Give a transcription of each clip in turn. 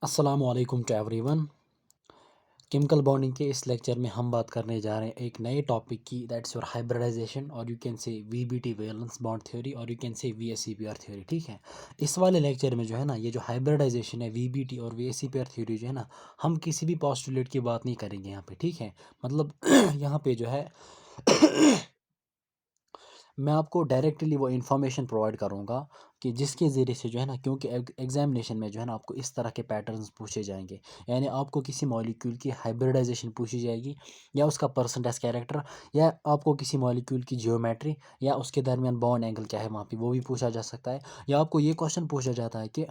अस्सलामुअलैकुम to everyone. Chemical bonding के इस लेक्चर में हम बात करने जा रहे हैं एक नए टॉपिक की, दैट्स योर हाइब्रिडाइजेशन, और you can say VBT valence bond theory, और you can say VSEPR theory. ठीक है, इस वाले लेक्चर में जो है ना, ये जो हाइब्रिडाइजेशन है, वीबीटी और वीएसईपीआर थ्योरी जो है ना, हम किसी भी पोस्टुलेट की बात नहीं करेंगे यहाँ पे। ठीक है, मतलब यहाँ पे जो है मैं आपको डायरेक्टली वो इन्फॉर्मेशन प्रोवाइड करूँगा कि जिसके ज़रिए से जो है ना, क्योंकि एग्जामिनेशन में जो है ना आपको इस तरह के पैटर्न्स पूछे जाएंगे। यानी आपको किसी मॉलिक्यूल की हाइब्रिडाइजेशन पूछी जाएगी, या उसका परसेंटेज कैरेक्टर, या आपको किसी मॉलिक्यूल की जियोमेट्री, या उसके दरमियान बॉन्ड एंगल क्या है वहाँ पे वो भी पूछा जा सकता है। या आपको ये क्वेश्चन पूछा जाता है कि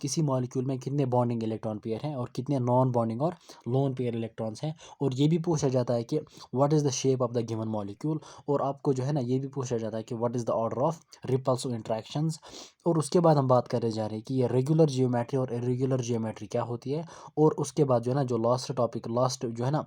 किसी मॉलिक्यूल में कितने बॉन्डिंग इलेक्ट्रॉन पेयर हैं और कितने नॉन बॉन्डिंग और लोन पेयर इलेक्ट्रॉन्स हैं। और ये भी पूछा जाता है कि what is the shape of the given molecule. और आपको जो है ना ये भी पूछा जाता है कि what is the order of repulsive interactions. और उसके बाद हम बात करने जा रहे हैं कि ये रेगुलर जियोमेट्री और इरेगुलर जियोमेट्री क्या होती है। और उसके बाद जो है ना, जो लास्ट टॉपिक, लास्ट जो है ना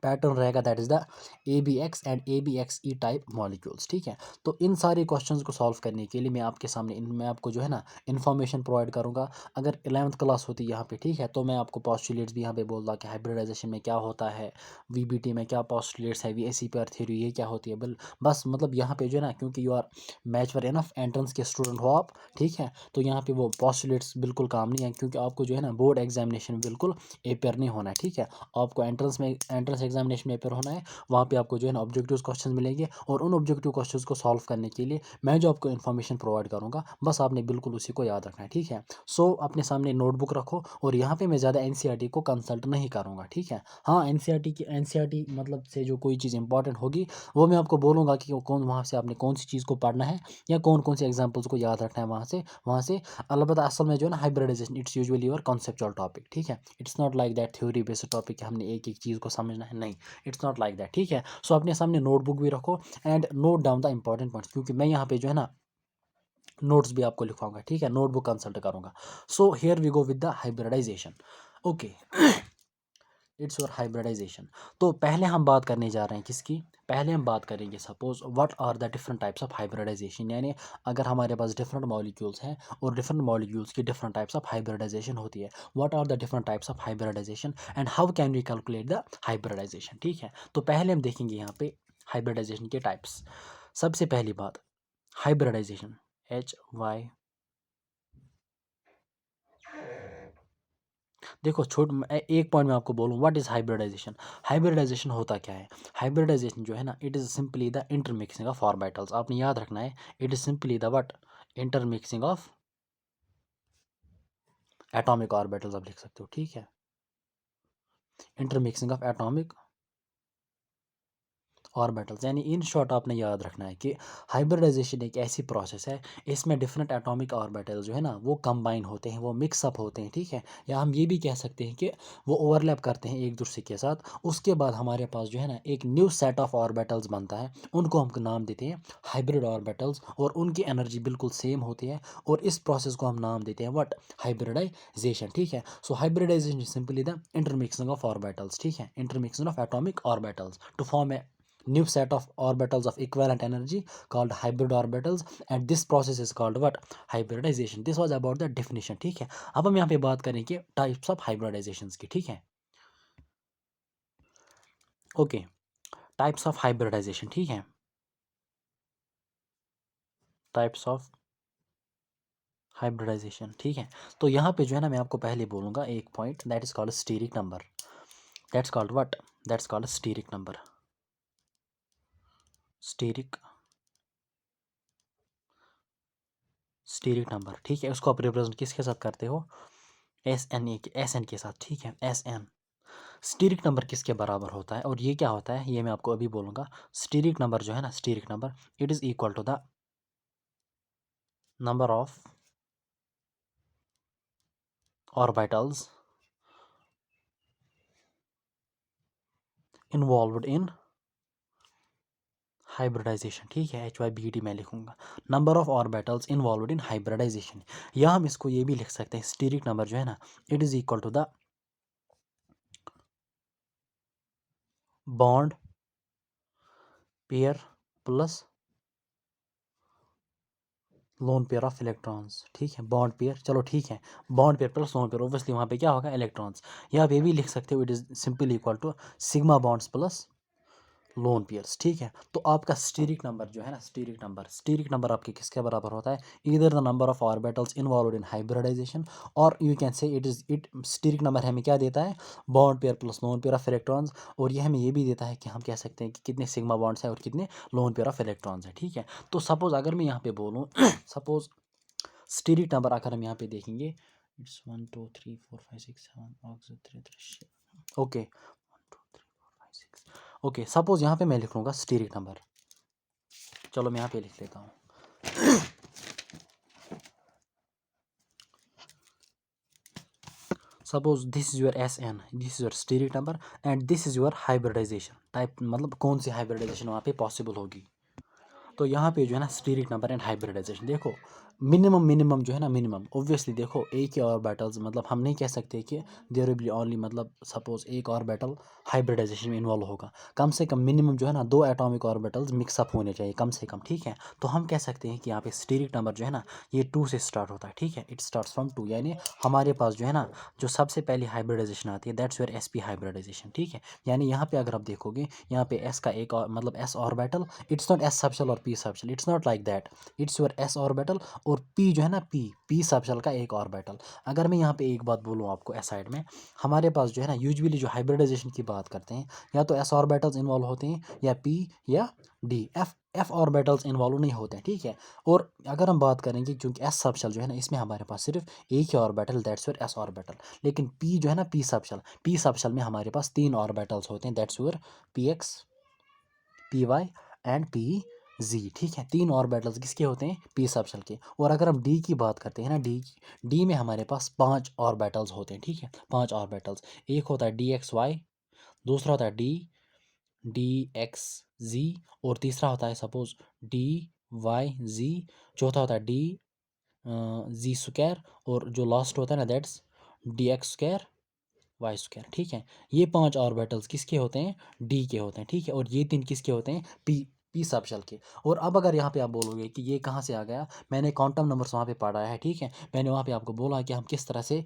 पैटर्न रहेगा, that is the A B X and A B X E type molecules. ठीक है, तो इन सारे क्वेश्चंस को सॉल्व करने के लिए मैं आपके सामने मैं आपको जो है ना इन्फॉर्मेशन प्रोवाइड करूंगा। अगर 11th क्लास होती यहाँ पे, ठीक है, तो मैं आपको पोस्टुलेट्स भी यहाँ पे बोलता कि हाइब्रिडाइजेशन में क्या होता है, वीबीटी में क्या पोस्टुलेट्स है, V S C P R theory ये क्या होती है। बस मतलब यहाँ पे जो है ना, क्योंकि you are mature enough entrance के स्टूडेंट हो आप, ठीक है, तो यहाँ पे वो पोस्टुलेट्स बिल्कुल काम नहीं है, क्योंकि आपको जो है ना बोर्ड एग्जामिनेशन बिल्कुल अपेयर नहीं होना है। ठीक है, आपको एंट्रेंस एग्जामिनेशन में अपेयर होना है। वहाँ पे आपको जो है ना ऑब्जेक्टिव क्वेश्चन मिलेंगे, और उन ऑब्जेक्टिव क्वेश्चंस को सॉल्व करने के लिए मैं जो आपको इन्फॉर्मेशन प्रोवाइड करूँगा, बस आपने बिल्कुल उसी को याद रखना है। ठीक है, सो अपने सामने नोटबुक रखो, और यहाँ पे मैं ज़्यादा एनसीईआरटी को कंसल्ट नहीं करूँगा। ठीक है, हाँ, एनसीईआरटी मतलब से जो कोई चीज़ इंपॉर्टेंट होगी वो मैं आपको बोलूँगा कि कौन वहाँ से आपने कौन सी चीज़ को पढ़ना है, या कौन कौन से एग्जाम्पल्स को याद रखना है वहाँ से। अलबत्ता असल में जो है ना hybridisation, it's usually your conceptual topic. ठीक है, it's not like that theory based topic हमने एक एक चीज़ को समझना है, नहीं, इट्स नॉट लाइक दैट। ठीक है, सो अपने सामने नोटबुक भी रखो and note down the important points, क्योंकि मैं यहाँ पे जो है ना नोट्स भी आपको लिखवाऊंगा। ठीक है, नोटबुक कंसल्ट करूंगा। So here we go with the hybridisation. Okay, it's your hybridisation. तो पहले हम बात करने जा रहे हैं किसकी, पहले हम बात करेंगे suppose what are the different types of hybridisation. यानी अगर हमारे पास डिफरेंट मॉलिक्यूल्स हैं और डिफरेंट मॉलिक्यूल्स की डिफरेंट टाइप्स ऑफ हाइब्रिडाइजेशन होती है, what are the different types of hybridisation and how can we calculate the hybridisation. ठीक है, तो पहले हम देखेंगे यहाँ पे हाइब्रिडाइजेशन के टाइप्स। सबसे पहली बात, हाइब्रिडाइजेशन, HY। देखो एक पॉइंट मैं आपको बोलूँ, व्हाट इज़ हाइब्रिडाइजेशन। हाइब्रिडाइजेशन होता क्या है। हाइब्रिडाइजेशन जो है ना, it is simply the intermixing of orbitals. आपने याद रखना है, it is simply the what, intermixing of atomic orbitals आप लिख सकते हो। ठीक है, इंटरमिक्सिंग ऑफ एटॉमिक ऑर्बिटल्स। यानी इन शॉर्ट आपने याद रखना है कि हाइब्रिडाइजेशन एक ऐसी प्रोसेस है, इसमें डिफरेंट एटॉमिक ऑर्बिटल जो है ना वो कंबाइन होते हैं, वो मिक्सअप होते हैं। ठीक है, या हम ये भी कह सकते हैं कि वो ओवरलैप करते हैं एक दूसरे के साथ। उसके बाद हमारे पास जो है ना एक न्यू सेट ऑफ ऑर्बिटल्स बनता है, उनको हम नाम देते हैं हाइब्रिड ऑर्बिटल्स, और उनकी एनर्जी बिल्कुल सेम होती है, और इस प्रोसेस को हम नाम देते हैं व्हाट, हाइब्रिडाइजेशन। ठीक है, so hybridization simply the intermixing of orbitals. ठीक है, intermixing of atomic orbitals to form a new set of orbitals of equivalent energy called hybrid orbitals, and this process is called what, hybridization. this was about the definition. ठीक है, अब हम यहाँ पे बात करेंगे टाइप्स ऑफ हाइब्रिडाइजेशंस की। ठीक है, ओके, टाइप्स ऑफ हाइब्रिडाइजेशन। ठीक है, टाइप्स ऑफ हाइब्रिडाइजेशन। ठीक है, तो यहाँ पे जो है ना मैं आपको पहले बोलूँगा एक point, that is called steric number. That's called what, that's called steric number, steric steric number. ठीक है, उसको आप रिप्रेजेंट किसके साथ करते हो, एस एन के साथ। ठीक है, SN। स्टीरिक नंबर किसके बराबर होता है और ये क्या होता है, ये मैं आपको अभी बोलूँगा। स्टीरिक नंबर जो है ना, steric number, it is equal to the number of orbitals involved in hybridisation. ठीक है, HYBD मैं लिखूंगा, number of orbitals involved in hybridisation. या हम इसको ये भी लिख सकते हैं, स्टीरिक नंबर जो है ना, it is equal to the bond pair plus lone pair of electrons, ठीक है, बॉन्ड पेयर, चलो ठीक है, bond pair plus lone pair, obviously वहाँ पे क्या होगा, इलेक्ट्रॉन्स। या आप ये भी लिख सकते हो, it is simply equal to sigma bonds plus lone pairs, ठीक है। तो आपका स्टीरिक नंबर जो है ना, स्टीरिक नंबर आपके किसके बराबर होता है, इधर the number of orbitals involved in hybridization, और you can say it steric number हमें क्या देता है, bond pair plus lone pair of electrons, और ये हमें ये भी देता है कि हम कह सकते हैं कि कितने सिग्मा बॉन्ड्स हैं और कितने लोन पेयर ऑफ इलेक्ट्रॉन्स हैं, ठीक है। तो सपोज अगर मैं यहाँ पे बोलूँ सपोज स्टीरिक नंबर अगर हम यहाँ पे देखेंगे, इट्स 1 2 3 4 5 6 7 ओके, ओके, सपोज यहाँ पे मैं लिख लूँगा स्टीरिक नंबर, चलो मैं यहाँ पे लिख लेता हूँ। Suppose this is your SN, this is your steric number, and this is your hybridisation type, मतलब कौन सी हाइब्रिडाइजेशन वहाँ पे पॉसिबल होगी। तो यहाँ पे जो है ना स्टीरिक नंबर एंड हाइब्रिडाइजेशन, देखो मिनिमम जो है ना, मिनिमम ऑब्वियसली देखो एक ही और बैटल्स, मतलब हम नहीं कह सकते कि देयर विल बी ओनली, मतलब सपोज एक और बैटल हाइब्रिडाइजेशन में इन्वॉल्व होगा, कम से कम मिनिमम जो है ना 2 एटॉमिक ऑर्बिटल्स मिक्सअप होने चाहिए कम से कम, ठीक है। तो हम कह सकते हैं कि यहाँ पे स्टीरिक नंबर जो है ना ये 2 से स्टार्ट होता है, ठीक है, इट स्टार्ट्स फ्रॉम 2, यानी हमारे पास जो है ना जो सबसे पहली हाइब्रिडाइजेशन आती है दैट्स योर SP हाइब्रिडाइजेशन, ठीक है। यानी यहाँ पे अगर आप देखोगे, यहाँ पे S का एक और मतलब S orbital, it's not S subshell और P subshell, it's not like that, it's your S orbital और P जो है ना P सबशेल का एक ऑर्बिटल। अगर मैं यहाँ पे एक बात बोलूँ आपको एसाइड में, हमारे पास जो है ना यूजुअली जो हाइब्रिडाइजेशन की बात करते हैं, या तो S ऑर्बिटल्स इन्वॉल्व होते हैं या P या D, F ऑर्बिटल्स इन्वॉल्व नहीं होते हैं, ठीक है। और अगर हम बात करेंगे क्योंकि S सबशेल जो है ना इसमें हमारे पास सिर्फ एक ही orbital that's your S orbital, लेकिन P जो है ना P सबशेल में हमारे पास 3 ऑर्बिटल्स होते हैं that's your PX PY and PZ, ठीक है। 3 ऑर्बिटल्स किसके होते हैं, P सबशेल के। और अगर हम D की बात करते हैं ना, D में हमारे पास 5 ऑर्बिटल्स होते हैं, ठीक है, 5 ऑर्बिटल्स। एक होता है DXY, दूसरा होता है DXZ, और तीसरा होता है सपोज DYZ, चौथा होता है Z स्क्वायर, और जो लास्ट होता है ना that's DX square Y square, ठीक है। ये 5 ऑर्बिटल्स किसके होते हैं, D के होते हैं, ठीक है। और ये 3 किसके होते हैं, P सबशेल के। और अब अगर यहाँ पे आप बोलोगे कि ये कहाँ से आ गया, मैंने क्वांटम नंबर्स वहाँ पे पढ़ा है, ठीक है। मैंने वहाँ पे आपको बोला कि हम किस तरह से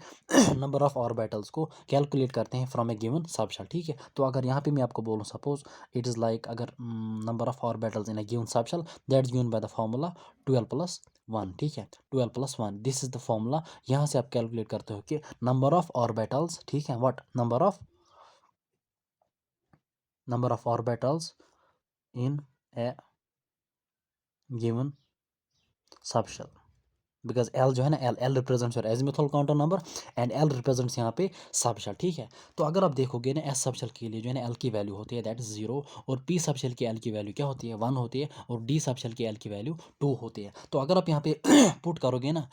नंबर ऑफ ऑर्बिटल्स को कैलकुलेट करते हैं फ्रॉम ए गिवन सबशेल, ठीक है। तो अगर यहाँ पे मैं आपको बोलूँ सपोज इट इज़ लाइक, अगर number of orbitals in A given subshell that's given by the formula 12+1, ठीक है, 12+1, दिस इज द फार्मूला। यहाँ से आप कैलकुलेट करते हो कि नंबर ऑफ ऑर्बिटल्स, ठीक है, what number of orbitals in A given subshell, because L जो है ना, L represents your azimuthal quantum number and L represents यहाँ पे सबशेल, ठीक है। तो अगर आप देखोगे ना S सबशेल के लिए जो है ना L की वैल्यू होती है दैट इज 0, और P सबशेल की L की वैल्यू क्या होती है, 1 होती है, और D सबशेल की L की वैल्यू 2 होती है। तो अगर आप यहाँ पे पुट करोगे ना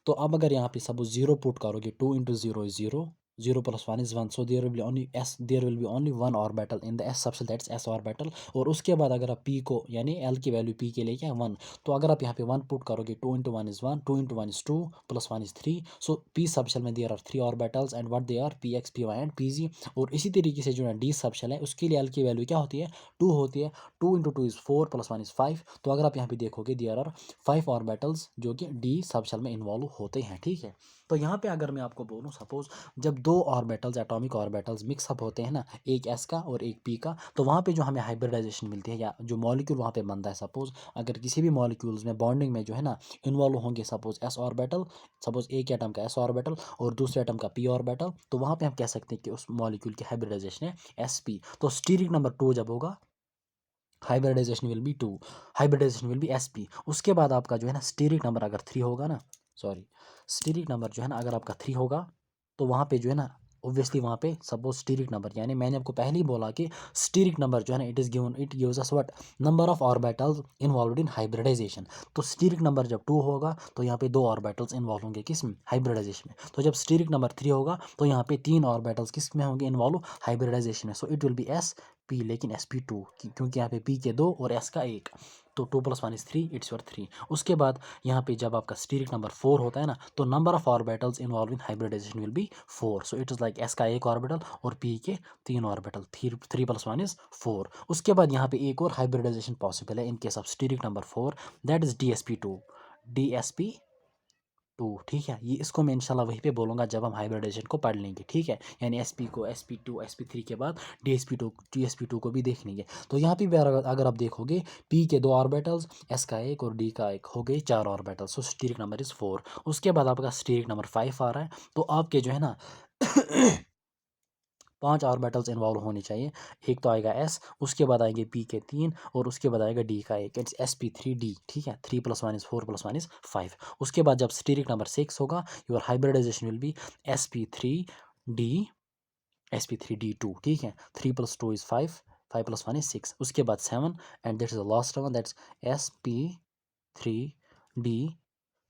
तो अब अगर यहाँ पे सपोज 0 पुट करोगे, 2 into 0 is 0, 0+1 is 1, so there will be only 1 orbital in the S subshell that's S orbital. और उसके बाद अगर आप P को यानी L की वैल्यू P के लिए क्या 1, तो अगर आप यहाँ पे 1 पुट करोगे, 2 into 1 is 1, 2 into 1 is 2, plus 1 is 3, so P subshell में there are 3 orbitals and what they are PX PY and PZ। और इसी तरीके से जो है D सबशेल है उसके लिए L की वैल्यू क्या होती है, 2 होती है, 2 इंटू 2 इज 4, प्लस 1 इज 5। तो अगर आप यहाँ पे देखोगे देयर आर 5 ऑर्बिटल्स जो कि D सबशेल में इन्वॉल्व होते हैं, ठीक है। तो यहाँ पे अगर मैं आपको बोलूँ सपोज जब 2 ऑर्बिटल्स एटॉमिक ऑर्बिटल्स मिक्सअप होते हैं ना, एक S का और एक P का, तो वहाँ पे जो हमें हाइब्रिडाइजेशन मिलती है या जो मॉलिक्यूल वहाँ पे बनता है, सपोज अगर किसी भी मॉलिक्यूल्स में बॉन्डिंग में जो है ना इन्वॉल्व होंगे सपोज S ऑर्बिटल, सपोज एक एटम का S ऑर्बिटल और दूसरे एटम का P ऑर्बिटल, तो वहाँ पे हम कह सकते हैं कि उस मॉलिक्यूल की हाइब्रिडाइजेशन है SP। तो स्टीरिक नंबर 2 जब होगा, hybridisation will be 2, hybridisation will be SP। उसके बाद आपका जो है ना स्टीरिक नंबर अगर 3 होगा ना, सॉरी, स्टीरिक नंबर जो है ना अगर आपका 3 होगा, तो वहाँ पे जो है ना ऑब्वियसली वहाँ पे सपोज स्टीरिक नंबर, यानी मैंने आपको पहले ही बोला कि स्टीरिक नंबर जो है ना it gives us what, number of orbitals involved in hybridisation. तो स्टीरिक नंबर जब 2 होगा तो यहाँ पे 2 ऑर्बिटल्स इन्वॉल्व होंगे किस में, हाइब्रिडाइजेशन में। तो जब स्टीरिक नंबर 3 होगा तो यहाँ पे 3 ऑर्बिटल्स किस में होंगे इन्वॉल्व, हाइब्रिडाइजेशन में। सो इट विल बी SP, लेकिन SP2 क्योंकि यहाँ पे P के 2 और S का 1। तो 2 + 1 = 3, इट्स योर 3। उसके बाद यहाँ पे जब आपका स्टीरिक नंबर 4 होता है ना, तो number of orbitals involve in hybridisation will be 4। So it is like s का एक ऑर्बिटल और p के 3 ऑर्बिटल, 3 + 1 = 4। उसके बाद यहाँ पे एक और हाइब्रिडाइजेशन पॉसिबल है इन case of steric number 4, that is DsP2। DsP2, ठीक है, ये इसको मैं इंशाल्लाह वहीं पे बोलूँगा जब हम हाइब्रिडाइजेशन को पढ़ लेंगे, ठीक है। यानी sp को sp2 sp3 के बाद DsP2 को भी देख लेंगे। तो यहाँ पे भी अगर आप देखोगे, p के 2 ऑर्बिटल्स, s का एक और d का एक, हो गए 4 orbitals. So steric number is 4। उसके बाद आपका स्टीरिक नंबर 5 आ रहा है, तो आपके जो है ना 5 ऑर्बिटल्स इन्वॉल्व होने चाहिए। एक तो आएगा s, उसके बाद आएंगे p के 3 और उसके बाद आएगा d का एक, इट्स sp3d, ठीक है। 3 + 1 = 4 + 1 = 5। उसके बाद जब स्टीरिक नंबर 6 होगा, your hybridisation will B sp3d, sp3d2, ठीक है। 3 + 2 = 5, 5 + 1 = 6। उसके बाद 7 and that is the last one, that's sp3d3,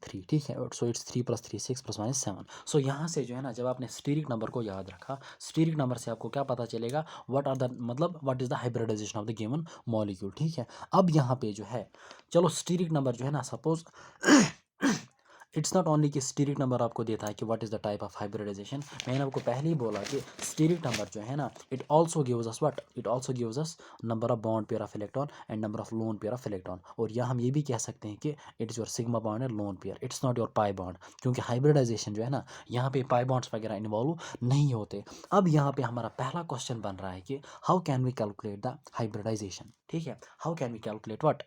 ठीक है। So it's 3 + 3 = 6 + 1 = 7। सो यहाँ से जो है ना, जब आपने स्टीरिक नंबर को याद रखा, स्टीरिक नंबर से आपको क्या पता चलेगा, व्हाट आर द मतलब what is the hybridisation of the given molecule, ठीक है। अब यहाँ पे जो है, चलो स्टीरिक नंबर जो है ना, सपोज इट्स नॉट ओनली कि स्टीरिक नंबर आपको देता है कि what is the type of hybridisation. मैंने आपको पहले ही बोला कि स्टीरिक नंबर जो है ना, it also gives us what, it also gives us number of bond pair of electron and number of lone pair of electron. और यहाँ हम ये भी कह सकते हैं कि it is your sigma bond and lone pair, it's not your pi bond, क्योंकि हाइब्रिडाइजेशन जो है ना, यहाँ पे पाई बॉन्ड्स वगैरह इन्वॉल्व नहीं होते। अब यहाँ पे हमारा पहला क्वेश्चन बन रहा है कि how can we calculate the hybridisation, ठीक है। How can we calculate what,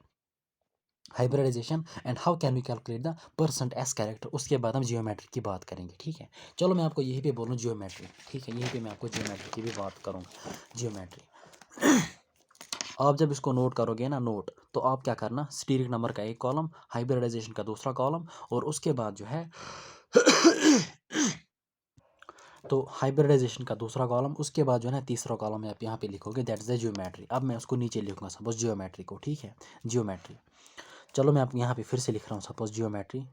hybridisation, and how can we calculate the percent S character. उसके बाद हम जियोमेट्री की बात करेंगे, ठीक है। चलो मैं आपको यहीं पे बोलूँ जियोमेट्री, ठीक है, यहीं पे मैं आपको जियोमेट्री की भी बात करूँगा। जियोमेट्री, आप जब इसको नोट करोगे ना, नोट, तो आप क्या करना, स्टीरिक नंबर का एक कॉलम, हाइब्रिडाइजेशन का दूसरा कॉलम, और उसके बाद जो है तो हाइब्रिडाइजेशन का दूसरा कॉलम, उसके बाद जो है ना तीसरा कॉलम आप यहाँ पे लिखोगे, दैट इज़ द जियोमेट्री। अब मैं उसको नीचे लिखूंगा सपोज जियोमेट्री को, ठीक है, जियोमेट्री। चलो मैं आप यहाँ पे फिर से लिख रहा हूँ, सपोज जियोमेट्री,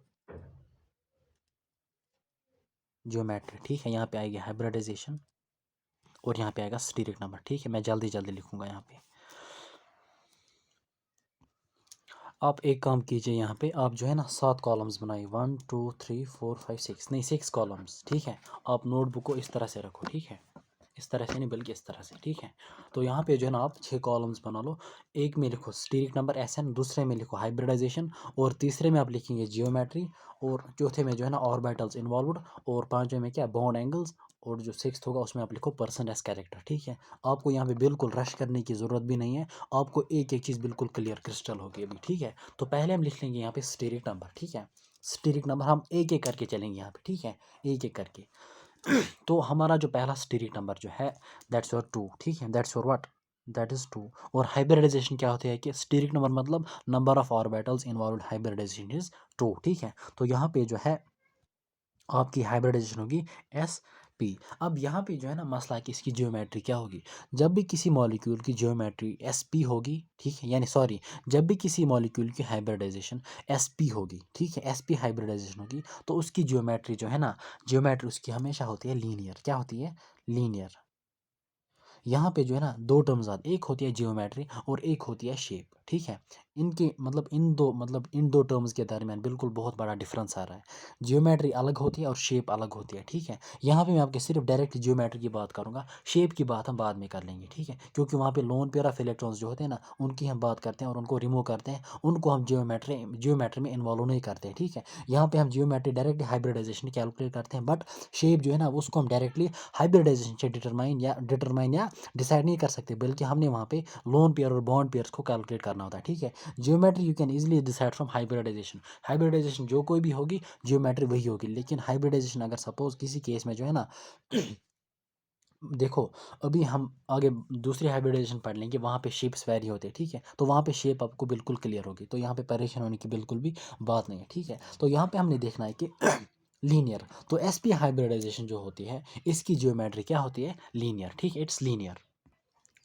जियोमेट्री, ठीक है। यहाँ पे आएगी हाइब्रिडाइजेशन और यहाँ पे आएगा स्टीरिक नंबर, ठीक है। मैं जल्दी जल्दी लिखूंगा यहाँ पे। आप एक काम कीजिए, यहाँ पे आप जो है ना 7 कॉलम्स बनाइए, 1 2 3 4 5 6, नहीं 6 कॉलम्स, ठीक है। आप नोटबुक को इस तरह से रखो, ठीक है, इस तरह से नहीं बल्कि इस तरह से, ठीक है। तो यहाँ पे जो है ना आप 6 कॉलम्स बना लो। एक में लिखो स्टीरिक नंबर SN, दूसरे में लिखो हाइब्रिडाइजेशन, और तीसरे में आप लिखेंगे जियोमेट्री, और चौथे में जो है ना ऑर्बिटल्स इन्वॉल्वड, और पांचवें में क्या, बॉन्ड एंगल्स, और जो सिक्स्थ होगा उसमें आप लिखो परसेंट एस कैरेक्टर, ठीक है। आपको यहाँ पे बिल्कुल रश करने की ज़रूरत भी नहीं है, आपको एक एक चीज़ बिल्कुल क्लियर क्रिस्टल होगी अभी, ठीक है। तो पहले हम लिख लेंगे यहाँ पे स्टीरिक नंबर, ठीक है। स्टीरिक नंबर हम एक एक करके चलेंगे यहाँ पे, ठीक है, एक एक करके। तो हमारा जो पहला स्टीरिक नंबर जो है, दैट्स योर 2, ठीक है, that's your what, that is 2। और हाइब्रिडाइजेशन क्या होती है कि स्टीरिक नंबर मतलब number of orbitals involved, hybridisation is 2, ठीक है। तो यहाँ पे जो है आपकी हाइब्रिडाइजेशन होगी SP। अब यहाँ पे जो है ना मसला है कि इसकी जियोमेट्री क्या होगी। जब भी किसी मॉलिक्यूल की जियोमेट्री SP होगी, ठीक है, यानी सॉरी, जब भी किसी मॉलिक्यूल की हाइब्रिडाइजेशन SP होगी, ठीक है, SP हाइब्रिडाइजेशन होगी, तो उसकी जियोमेट्री जो है ना, जियोमेट्री उसकी हमेशा होती है लीनियर। क्या होती है, लीनियर। यहाँ पे जो है ना दो टर्म्स आते, एक होती है जियोमेट्री और एक होती है शेप, ठीक है। इनके मतलब इन दो टर्म्स के दरमियान बिल्कुल बहुत बड़ा डिफरेंस आ रहा है। जियोमेट्री अलग होती है और शेप अलग होती है, ठीक है। यहाँ पे मैं आपके सिर्फ डायरेक्ट जियोमेट्री की बात करूँगा, शेप की बात हम बाद में कर लेंगे, ठीक है, क्योंकि वहाँ पे लोन पेयर ऑफ इलेक्ट्रॉन्स जो होते हैं ना, उनकी हम बात करते हैं और उनको रिमूव करते हैं, उनको हम जियोमेट्री में इन्वॉल्व नहीं करते हैं, ठीक है। यहाँ पे हम जियोमेट्री डायरेक्टली हाइब्रिडाइजेशन कैलकुलेट करते हैं, बट शेप जो है ना उसको हम डायरेक्टली हाइब्रिडाइजेशन से डिटरमाइन या डिसाइड नहीं कर सकते, बल्कि हमने वहाँ पे लोन पेयर और बॉन्ड पेयर्स को कैलकुलेट करना होता है, ठीक है। Geometry you can easily decide from hybridisation. Hybridisation जो कोई भी होगी, जियोमेट्री वही होगी, लेकिन हाइब्रिडाइजेशन अगर सपोज किसी केस में जो है ना देखो, अभी हम आगे दूसरी हाइब्रिडाइजेशन पढ़ लेंगे, वहाँ पे शेप्स वैरी होते हैं, ठीक है। तो वहाँ पे शेप आपको बिल्कुल क्लियर होगी, तो यहाँ पे परेशान होने की बिल्कुल भी बात नहीं है, ठीक है। तो यहाँ पे हमने देखना है कि लीनियर, तो SP हाइब्रिडाइजेशन जो होती है, इसकी जियोमेट्री क्या होती है, लीनियर, ठीक है, it's linear.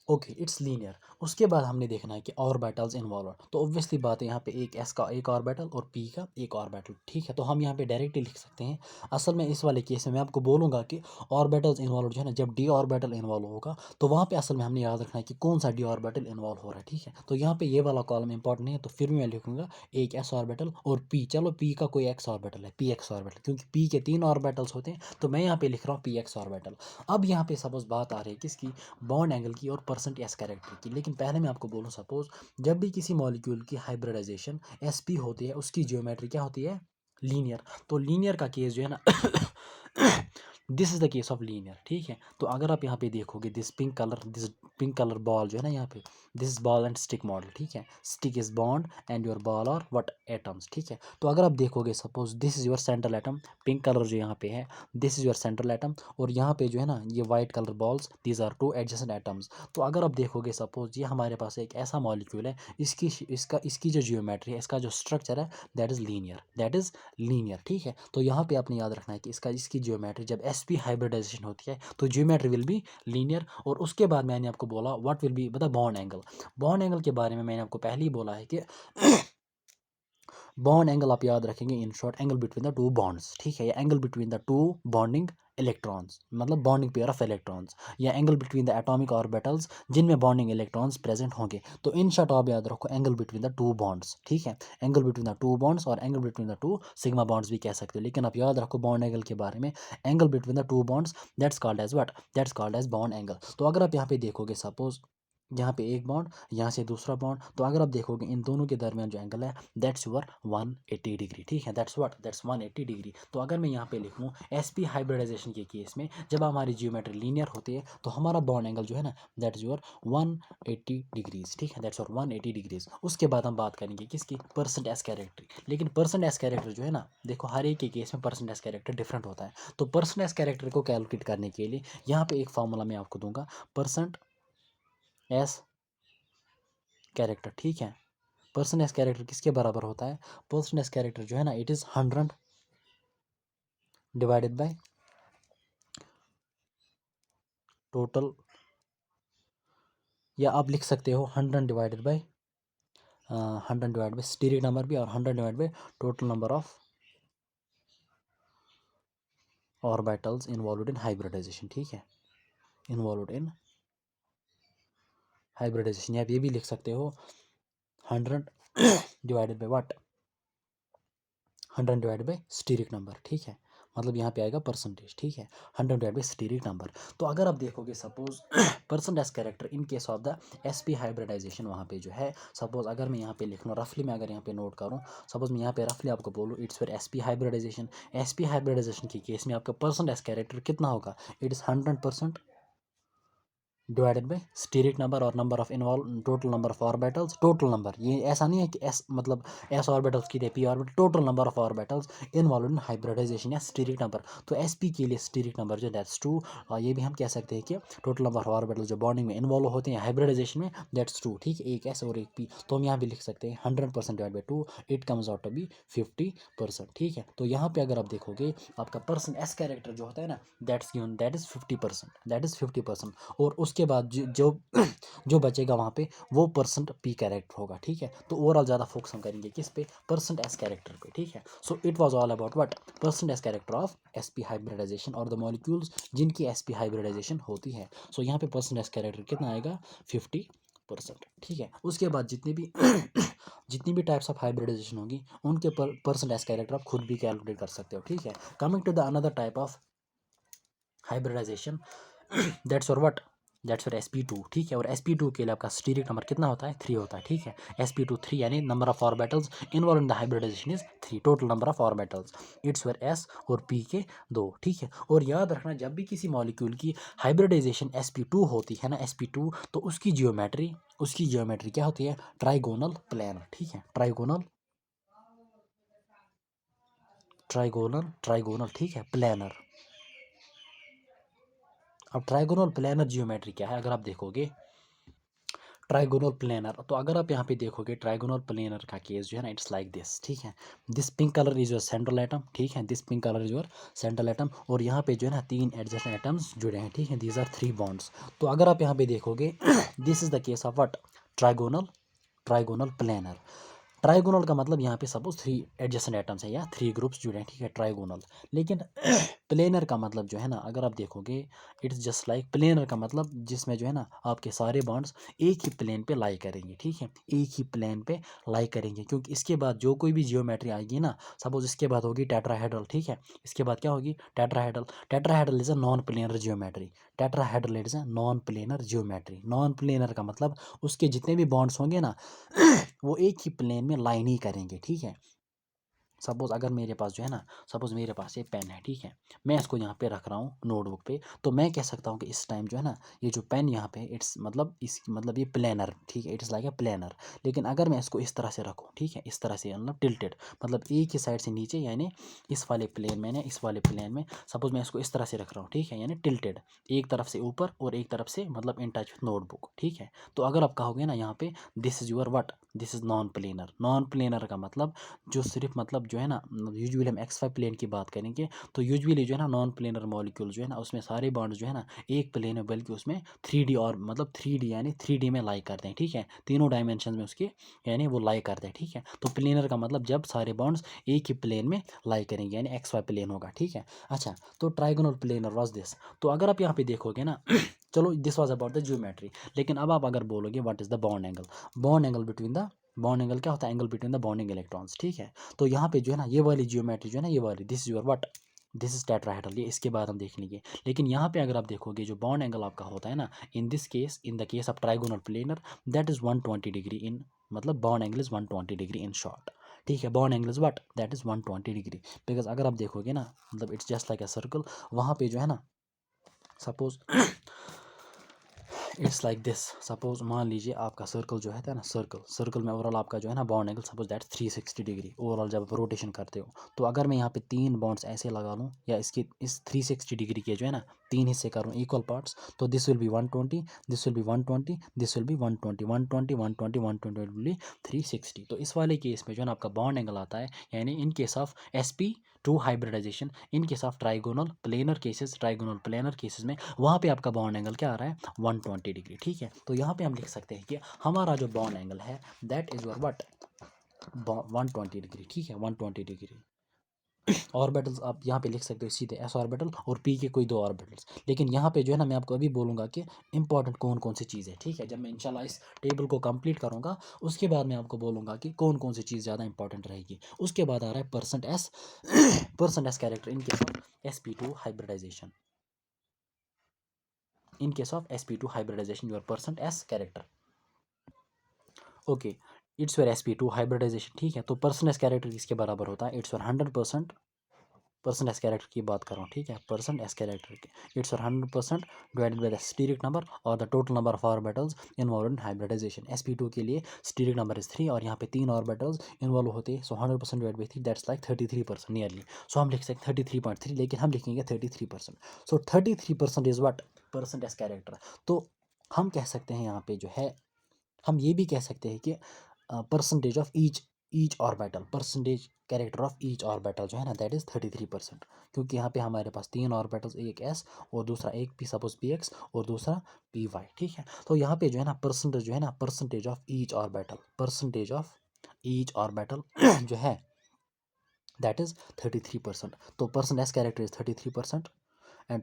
Okay, it's linear. उसके बाद हमने देखना है कि ऑर्बिटल्स इन्वॉल्व, तो ऑब्वियसली बात है यहाँ पे एक एस का एक ऑर्बिटल और पी का एक ऑर्बिटल, ठीक है। तो हम यहाँ पे डायरेक्टली लिख सकते हैं। असल में इस वाले केस में मैं आपको बोलूँगा कि ऑर्बिटल्स इन्वॉल्व जो है ना, जब डी ऑर्बिटल इन्वॉल्व होगा तो वहाँ पे असल में हमने याद रखना है कि कौन सा डी ऑर्बिटल इन्वॉल्व हो रहा है, ठीक है। तो यहाँ पे ये वाला कॉलम इंपॉर्टेंट नहीं है, तो फिर भी मैं लिखूंगा एक एस ऑर्बिटल और पी। चलो पी का कोई एक्स ऑर्बिटल है, पी एक्स ऑर्बिटल, क्योंकि पी के 3 ऑर्बिटल्स होते हैं, तो मैं यहाँ पे लिख रहा हूँ पी एक्स ऑर्बिटल। अब यहाँ पे सपोज बात आ रही है किसकी, बॉन्ड एंगल की और परसेंट एस कैरेक्टर की। लेकिन पहले मैं आपको बोलूँ, सपोज जब भी किसी मॉलिक्यूल की हाइब्रिडाइजेशन sp होती है, उसकी जियोमेट्री क्या होती है, लीनियर। तो लीनियर का केस जो है ना this is the case of linear, ठीक है। तो अगर आप यहाँ पे देखोगे दिस पिंक कलर बॉल जो है ना यहाँ पे, this is ball and stick model, ठीक है। Stick is bond and your ball और व्हाट एटम्स, ठीक है। तो अगर आप देखोगे suppose this is your central atom, pink colour जो यहाँ पे है this is your central atom, और यहाँ पे जो है ना ये white colour balls, these are two adjacent atoms. तो अगर आप देखोगे सपोज ये हमारे पास एक ऐसा मॉलिक्यूल है, इसकी जो जियोमेट्री है, इसका जो स्ट्रक्चर है, दैट इज लीनियर, ठीक है। तो यहाँ पे आपने याद रखना है कि इसकी जियोमेट्री जब sp हाइब्रिडाइजेशन होती है तो जियोमेट्री विल बी लीनियर। और उसके बाद मैंने आपको बोला व्हाट विल बी मतलब बॉन्ड एंगल। बॉन्ड एंगल के बारे में मैंने आपको पहले ही बोला है कि बॉन्ड एंगल आप याद रखेंगे, in short angle between the two bonds, ठीक है, या angle between the two bonding electrons, मतलब बॉन्डिंग पेयर ऑफ इलेक्ट्रॉन्स, या angle between the atomic orbitals जिनमें बॉन्डिंग इलेक्ट्रॉन्स प्रेजेंट होंगे। तो इन शॉर्ट आप याद रखो angle between the two bonds, ठीक है, angle between the two bonds और angle between the two sigma bonds भी कह सकते हो। लेकिन आप याद रखो बॉन्ड एंगल के बारे में, angle between the two bonds that's called as what, that's called as bond angle. तो अगर आप यहाँ पे देखोगे सपोज यहाँ पे एक बॉन्ड, यहाँ से दूसरा बॉन्ड, तो अगर आप देखोगे इन दोनों के दरमियान जो एंगल है दैट्स योर 180 डिग्री, ठीक है, दैट्स 180 डिग्री। तो अगर मैं यहाँ पे लिखूँ sp हाइब्रिडाइजेशन के केस में जब हमारी जियोमेट्री लीनियर होती है तो हमारा बॉन्ड एंगल जो है ना दैट्स योर 180 डिग्रीज, ठीक है, दैट्स योर 180 डिग्रीज। उसके बाद हम बात करेंगे किसकी, परसेंट एस कैरेक्टर। लेकिन परसेंट एस कैरेक्टर जो है ना, देखो हर एक के केस में परसेंट एस कैरेक्टर डिफरेंट होता है। तो परसेंट एस कैरेक्टर को कैलकुलेट करने के लिए यहाँ पे एक फॉर्मूला मैं आपको दूंगा, परसेंट एस कैरेक्टर, ठीक है। पर्सन एस कैरेक्टर किसके बराबर होता है, पर्सन एस कैरेक्टर जो है ना it is 100 divided by total, या आप लिख सकते हो 100 डिवाइडेड बाय स्टीरिक नंबर भी, और 100 divide by total number of orbitals involved in hybridisation, ठीक है, इन्वॉल्वड इन हाइब्रिडाइजेशन। आप ये भी लिख सकते हो 100 divided by what, 100 divide by stearic number, ठीक है, मतलब यहाँ पे आएगा परसेंटेज, ठीक है, 100 डिवाइड बाई स्टीरिक नंबर। तो अगर आप देखोगे suppose percent S character in case of the sp hybridization, वहाँ पे जो है सपोज अगर मैं यहाँ पे लिख लूँ रफली, मैं अगर यहाँ पे नोट करूँ, सपोज मैं यहाँ पे रफली आपको बोलूँ it's for sp hybridization. sp hybridization के केस में आपका परसेंट एस कैरेक्टर कितना होगा, it is 100% divided by steric number और number of involve, total number of orbitals, total number, ये ऐसा नहीं है कि एस मतलब एस ऑर्बिटल्स की P orbital, total number of orbitals involve in hybridisation या स्टीरिक नंबर। तो एस पी के लिए स्टीरिक नंबर जो दैट्स 2, और ये भी हम कह सकते हैं कि टोटल नंबर ऑफ ऑर्बिटल जो बॉन्डिंग में इन्वॉल्व होते हैं हाइब्रिडाइजेशन में दैट्स 2, ठीक है, एक एस और एक पी। तो हम यहाँ भी लिख सकते हैं 100% divide by 2, it comes out to be 50%, ठीक है। तो यहाँ पे अगर आप देखोगे आपका पर्सन एस कैरेक्टर जो होता है ना that's given that is 50%, that is 50%। और उसके बाद जो जो बचेगा वहाँ पे वो परसेंट पी कैरेक्टर होगा, ठीक है। तो ओवरऑल ज़्यादा फोकस हम करेंगे किस पे, परसेंट एस कैरेक्टर पे, ठीक है। So it was all about what, percent S character of sp hybridization और द मॉलिक्यूल्स जिनकी sp हाइब्रिडाइजेशन होती है। सो यहाँ पे परसेंट एस कैरेक्टर कितना आएगा, 50%, ठीक है। उसके बाद जितने भी जितनी भी टाइप्स ऑफ हाइब्रिडाइजेशन होगी उनके परसेंट एस कैरेक्टर आप खुद भी कैलकुलेट कर सकते हो, ठीक है। Coming to the another type of hybridization that's और व्हाट, दैट्स फॉर sp2, ठीक है। और sp2 के लिए आपका स्टीरिक नंबर कितना होता है, 3 होता है, ठीक है। sp2 3 यानी number of orbitals involve in the hybridization is 3, total number of orbitals it's for s और p के 2, ठीक है। और याद रखना जब भी किसी मॉलिक्यूल की हाइब्रिडाइजेशन sp2 होती है ना, sp2, तो उसकी जियोमेट्री क्या होती है, ट्राइगोनल प्लेनर, ठीक है, ट्राइगोनल, ठीक है, प्लेनर। अब ट्राइगोनल प्लेनर जियोमेट्री क्या है, अगर आप देखोगे ट्राइगोनल प्लेनर। तो अगर आप यहाँ पे देखोगे ट्राइगोनल प्लेनर का केस जो है ना, इट्स लाइक दिस, ठीक है। This pink colour is your central atom, ठीक है, this pink colour is your central atom, और यहाँ पे जो है ना 3 एडजेसेंट एटम्स जुड़े हैं, ठीक है, दीज आर 3 बॉन्ड्स। तो अगर आप यहाँ पे देखोगे this is the case of what, trigonal, trigonal planar. Trigonal का मतलब यहाँ पे सपोज 3 एडजेसेंट एटम्स है या 3 ग्रुप्स जुड़े हैं, ठीक है, ट्राइगोनल। लेकिन प्लेनर का मतलब जो है ना, अगर आप देखोगे इट्स जस्ट लाइक, प्लेनर का मतलब जिसमें जो है ना आपके सारे बॉन्ड्स एक ही प्लेन पे लाई करेंगे, ठीक है, एक ही प्लेन पे लाई करेंगे। क्योंकि इसके बाद जो कोई भी जियोमेट्री आएगी ना, सपोज इसके बाद होगी टेट्राहेड्रल, ठीक है, इसके बाद क्या होगी, tetrahedral. Tetrahedral is a non planar geometry, tetrahedral is a non planar geometry. Non planar का मतलब उसके जितने भी बॉन्ड्स होंगे ना वो एक ही प्लेन में लाइन ही करेंगे, ठीक है। सपोज अगर मेरे पास जो है ना, सपोज मेरे पास ये पेन है, ठीक है, मैं इसको यहाँ पे रख रहा हूँ नोटबुक पे, तो मैं कह सकता हूँ कि इस टाइम जो है ना ये जो पेन यहाँ पे इट्स मतलब इस मतलब ये प्लेनर, ठीक है, इट्स लाइक ए प्लेनर। लेकिन अगर मैं इसको इस तरह से रखूँ, ठीक है, इस तरह से मतलब टिल्टेड, मतलब एक ही साइड से नीचे, यानी इस वाले प्लेन में ना, इस वाले प्लेन में सपोज मैं इसको इस तरह से रख रहा हूँ, ठीक है, यानी टिल्टेड, एक तरफ से ऊपर और एक तरफ से मतलब इन टच विथ नोटबुक, ठीक है। तो अगर आप कहोगे ना यहाँ पे this is your what, this is non planar. Non planar का मतलब जो सिर्फ मतलब जो है ना, यूजुअली हम एक्स वाई प्लेन की बात करेंगे तो यूजुअली जो है ना नॉन प्लेनर मॉलिक्यूल जो है ना उसमें सारे बॉन्ड्स जो है ना एक प्लेन में, बल्कि उसमें 3D और मतलब 3D यानी 3D में लाई करते हैं, ठीक है, तीनों डायमेंशन में उसके यानी वो लाई करते हैं, ठीक है। तो प्लेनर का मतलब जब सारे बॉन्ड्स एक ही प्लेन में लाई करेंगे, यानी एक्स वाई प्लेन होगा, ठीक है। अच्छा, तो ट्राइगोनल प्लेनर वाज दिस। तो अगर आप यहाँ पे देखोगे ना चलो this was about the geometry. लेकिन अब आप अगर बोलोगे what is the bond angle, bond angle between the, bond angle क्या होता है, angle between the bonding electrons, ठीक है। तो यहाँ पे जो है ना ये वाली जियोमेट्री जो है ना, ये वाली this is your what, this is tetrahedral, ये इसके बाद हम देख लेंगे। लेकिन यहाँ पे अगर आप देखोगे जो बॉन्ड एंगल आपका होता है ना, in this case, in the case of trigonal planar, that is 120 degree in, मतलब bond angle is 120 degree in short, ठीक है। Bond angle is what, that is 120 degree. Because अगर आप देखोगे ना मतलब it's just like a circle, वहाँ पे जो है ना suppose it's like this. Suppose मान लीजिए आपका सर्कल जो है ना, सर्कल, सर्कल में ओवरऑल आपका जो है ना bond angle suppose that's 360 degree overall जब आप रोटेशन करते हो। तो अगर मैं यहाँ पे 3 बॉन्ड्स ऐसे लगा लूँ या इसकी इस 360 डिग्री के जो है ना 3 हिस्से करूँ इक्वल पार्ट्स, तो this will be 120, this will be 120, this will be 120, 120, 120, 120 will be 360। तो इस वाले केस में जो है ना आपका बॉन्ड एंगल आता है, यानी in case of sp2 hybridization, in case of trigonal planar cases, trigonal planar cases में वहाँ पे आपका बॉन्ड एंगल क्या आ रहा है, 120 डिग्री, ठीक है। तो यहाँ पे हम लिख सकते हैं कि हमारा जो बॉन्ड एंगल है that is your what, 120 degree, ठीक है, 120 डिग्री। ऑर्बिटल्स आप यहाँ पे लिख सकते हो सीधे एस ऑर्बिटल और पी के कोई 2 ऑर्बिटल्स। लेकिन यहाँ पे जो है ना मैं आपको अभी बोलूँगा कि इंपॉर्टेंट कौन कौन सी चीज़ है, ठीक है। जब मैं इंशाल्लाह इस टेबल को कंप्लीट करूँगा उसके बाद मैं आपको बोलूँगा कि कौन कौन सी चीज़ ज़्यादा इंपॉर्टेंट रहेगी। उसके बाद आ रहा है percent S, percent S character in case of sp2 hybridization, in case of sp2 hybridization your percent S character, okay, it's your sp2 hybridization, ठीक है। तो परसेंट एस कैरेक्टर किसके बराबर होता है, it's your 100%, percent S character की बात कर रहा हूँ, ठीक है, परसेंट एस कैरेक्टर की it's 100% divided by the steric number और the total number of orbitals involve in hybridization. sp2 के लिए स्टीरिक नंबर इज 3 और यहाँ पे 3 ऑर्बिटल्स इन्वॉल्व होते हैं, so 100% divide by 3 that's like 33% nearly. So हम लिख सकते हैं 33.3, लेकिन हम लिखेंगे 33%। So 33% is what, percent S character. तो हम कह सकते हैं यहाँ पे जो है, हम ये भी कह सकते हैं कि percentage of each orbital, percentage character of each orbital जो है ना दैट इज 33%। क्योंकि यहाँ पे हमारे पास 3 ऑर्बिटल्स, एक एस और दूसरा एक पी, सपोज पी एक्स और दूसरा पी वाई, ठीक है। तो यहाँ पे जो है ना परसेंटेज जो है ना, percentage of each orbital, percentage of each orbital जो है दैट इज 33%। तो percent S character is 33% and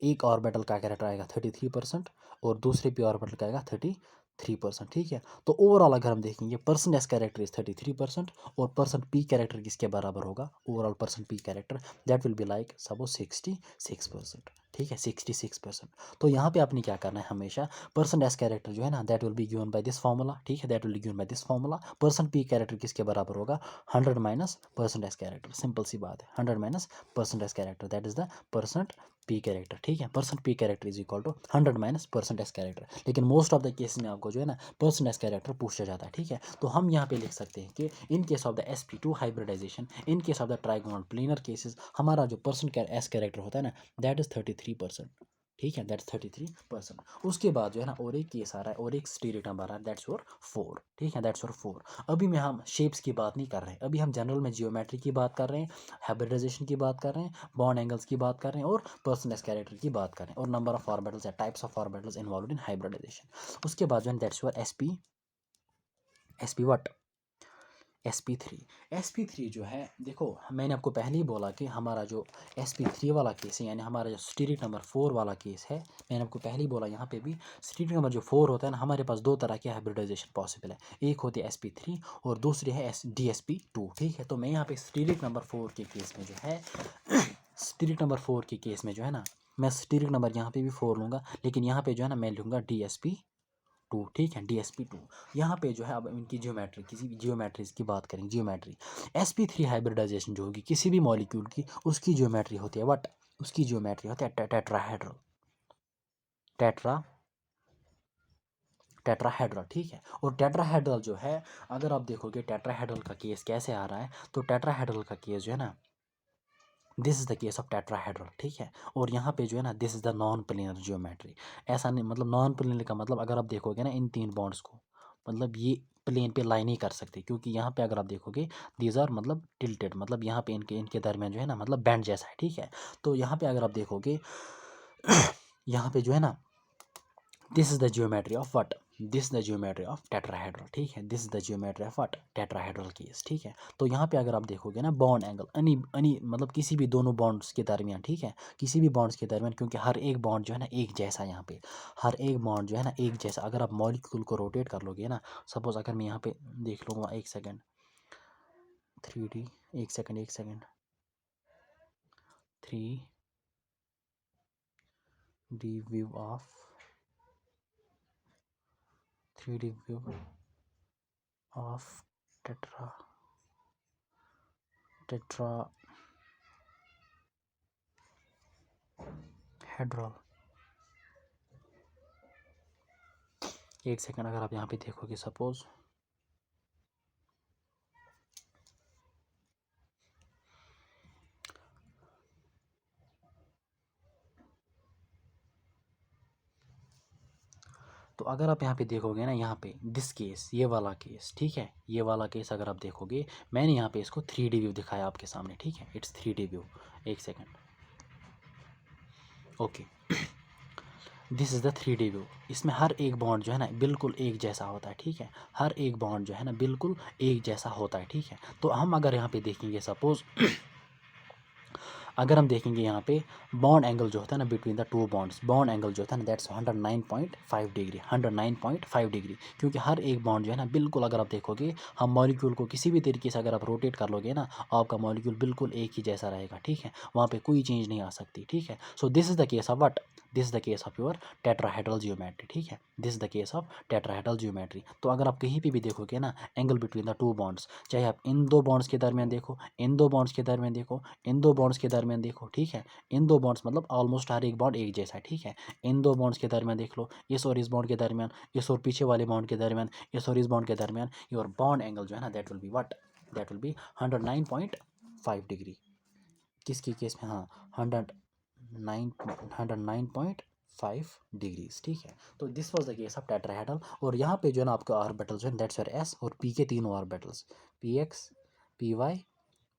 एक ऑर्बिटल का कैरेक्टर आएगा 33% और दूसरे पी ऑर्बिटल का आएगा 33%, ठीक है। तो ओवरऑल अगर हम देखेंगे परसेंट एस कैरेक्टर इज 33% और परसेंट पी कैरेक्टर किसके बराबर होगा, overall percent P character that will be like suppose 66%, ठीक है, 66%। तो यहाँ पे आपने क्या करना है, हमेशा परसेंट एस कैरेक्टर जो है ना that will be given by this formula, ठीक है, that will be given by this formula. Percent P character किसके बराबर होगा, 100 minus percent S character, simple सी बात है, 100 minus percent S character that is the percent P character, ठीक है। Percent P character is equal to 100 minus percent S character. लेकिन most of the case में आपको जो है ना परसेंट एस कैरेक्टर पूछा जाता है, ठीक है। तो हम यहाँ पे लिख सकते हैं कि in case of the sp2 hybridization, in case of the trigonal planar cases, हमारा जो परसेंट एस कैरेक्टर होता है ना दैट इज 33%, ठीक है, दैट्स 33%। उसके बाद जो है ना और एक केस आ रहा है और एक स्टीरिक नंबर आ रहा है, दैट्स योर 4। ठीक है, दैट्स योर 4। अभी में हम शेप्स की बात नहीं कर रहे हैं, अभी हम जनरल में जियोमेट्री की बात कर रहे हैं, हाइब्रिडाइजेशन की बात कर रहे हैं, बॉन्ड एंगल्स की बात कर रहे हैं और पर्सनलेस कैरेक्टर की बात कर रहे हैं और नंबर ऑफ ऑर्बिटल्स या types of orbitals involve in hybridization. उसके बाद जो है that's your S P what SP3। SP3 जो है देखो, मैंने आपको पहले ही बोला कि हमारा जो SP3 वाला केस है, यानी हमारा जो स्टीरिक नंबर 4 वाला केस है, मैंने आपको पहले ही बोला यहाँ पे भी स्टीरिक नंबर जो 4 होता है ना, हमारे पास दो तरह की हाइब्रिडाइजेशन पॉसिबल है। एक होती है SP3 और दूसरी है DSP2। ठीक है, तो मैं यहाँ पे स्टीरिक नंबर 4 के केस में जो है स्टीरिक नंबर 4 के केस में जो है ना, मैं स्टीरिक नंबर यहाँ पे भी 4 लूँगा, लेकिन यहाँ पे जो है ना मैं लूँगा DSP2। ठीक है, DSP2। यहाँ पे जो है अब इनकी जियोमेट्री, किसी भी जियोमेट्रीज की बात करेंगे, जियोमेट्री SP3 हाइब्रिडाइजेशन जो होगी किसी भी मॉलिक्यूल की, उसकी जियोमेट्री होती है व्हाट, उसकी जियोमेट्री होती है टेट्राहेड्रल। टेट्राहेड्रल ठीक है, और टेट्राहेड्रल जो है, अगर आप देखोगे टेट्राहेड्रल का केस कैसे आ रहा है, तो टेट्राहेड्रल का केस जो है ना, this is the case of tetrahedral. ठीक है, और यहाँ पे जो है ना this is the non planar geometry. ऐसा नहीं, मतलब नॉन प्लेनर का मतलब अगर आप देखोगे ना इन तीन बॉन्ड्स को, मतलब ये प्लेन पे लाई नहीं कर सकते, क्योंकि यहाँ पे अगर आप देखोगे दीज आर मतलब टिल्टेड, मतलब यहाँ पे इनके इनके दरमियान जो है ना मतलब बैंड जैसा है। ठीक है, तो यहाँ पे अगर आप देखोगे यहाँ पे जो है ना this is the geometry of what, this is the geometry of tetrahedral. ठीक है, this is the geometry of what, tetrahedral case. ठीक है, तो यहाँ पे अगर आप देखोगे ना बॉन्ड एंगल अनी अनी मतलब किसी भी दोनों बॉन्ड्स के दरमियान, ठीक है, किसी भी बॉन्ड्स के दरमियान, क्योंकि हर एक बॉन्ड जो है ना एक जैसा, यहाँ पे हर एक बॉन्ड जो है ना एक जैसा, अगर आप मॉलिक्यूल को रोटेट कर लोगे ना, सपोज अगर मैं यहाँ पे देख लूँगा, एक सेकेंड 3D, एक second 3D view of 3D view of tetrahedral. एक सेकंड, अगर आप यहाँ पे देखोगे सपोज, तो अगर आप यहाँ पे देखोगे ना, यहाँ पे दिस केस, ये वाला केस, ठीक है, ये वाला केस अगर आप देखोगे, मैंने यहाँ पे इसको 3D व्यू दिखाया आपके सामने। ठीक है, इट्स 3D व्यू। एक second, okay, this is the 3D view. इसमें हर एक बॉन्ड जो है ना बिल्कुल एक जैसा होता है। ठीक है, हर एक बॉन्ड जो है ना बिल्कुल एक जैसा होता है। ठीक है, तो हम अगर यहाँ पे देखेंगे सपोज अगर हम देखेंगे यहाँ पे बॉन्ड एंगल जो होता है ना between the two bonds, bond angle जो होता है ना दैट्स 109.5 डिग्री, 109.5 डिग्री, क्योंकि हर एक बॉन्ड जो है ना बिल्कुल, अगर आप देखोगे हम मॉलिक्यूल को किसी भी तरीके से अगर आप रोटेट कर लोगे ना, आपका मॉलिक्यूल बिल्कुल एक ही जैसा रहेगा। ठीक है, वहाँ पे कोई चेंज नहीं आ सकती। ठीक है, so this is the case of what, this is the case of your tetrahedral geometry. ठीक है, this is the case of tetrahedral geometry. तो अगर आप कहीं पे भी देखोगे ना angle between the two bonds, चाहे आप इन दो बॉन्ड्स के दरमियान देखो, इन दो बॉन्ड्स के दरमियान देखो, इन दो बॉन्ड्स के दरमियान देखो, ठीक है, इन दो बॉन्ड्स मतलब ऑलमोस्ट हर एक बॉन्ड एक जैसा है। ठीक है, इन दो बॉन्ड्स के दरमियान देख लो, इस और इस बॉन्ड के दरमियान, इस और पीछे वाले बॉन्ड के दरमियान, इस और इस बॉन्ड के दरमियान, योर बॉन्ड एंगल जो है ना that will be what, that will B 109.5 degree. किसकी केस में, हाँ, 109.5 डिग्रीज। ठीक है, तो this was the case of tetrahedral. और यहाँ पे जो है ना आपका ऑर्बिटल्स है दैट्स योर एस और पी के तीनों ऑर्बिटल्स, PX PY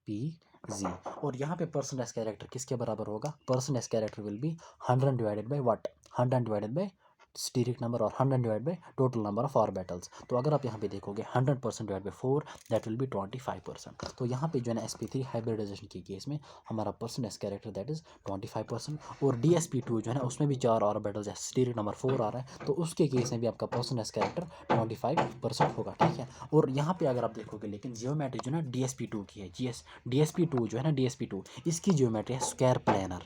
PZ। और यहाँ पे पर्सन एस कैरेक्टर किसके बराबर होगा, person S character will be 100 divided by what, 100 divided by stearic number और 100 divide by total number of orbitals. तो अगर आप यहाँ पे देखोगे 100% divide by 4 that will B 25%। तो यहाँ पे जो है ना SP3 हाइब्रिडाइजेशन के केस में हमारा person S character that is 25%। और DSP2 जो है ना उसमें भी 4 ऑर्बिटल्स है, स्टीरिक नंबर 4 आ रहा है, तो उसके केस में भी आपका पर्सन एस कैरेक्टर 25% होगा। ठीक है, और यहाँ पे अगर आप देखोगे लेकिन जियोमेट्री जो है ना DSP2 की है, DSP2 जो है ना DSP2 इसकी जियोमेट्री है square planar,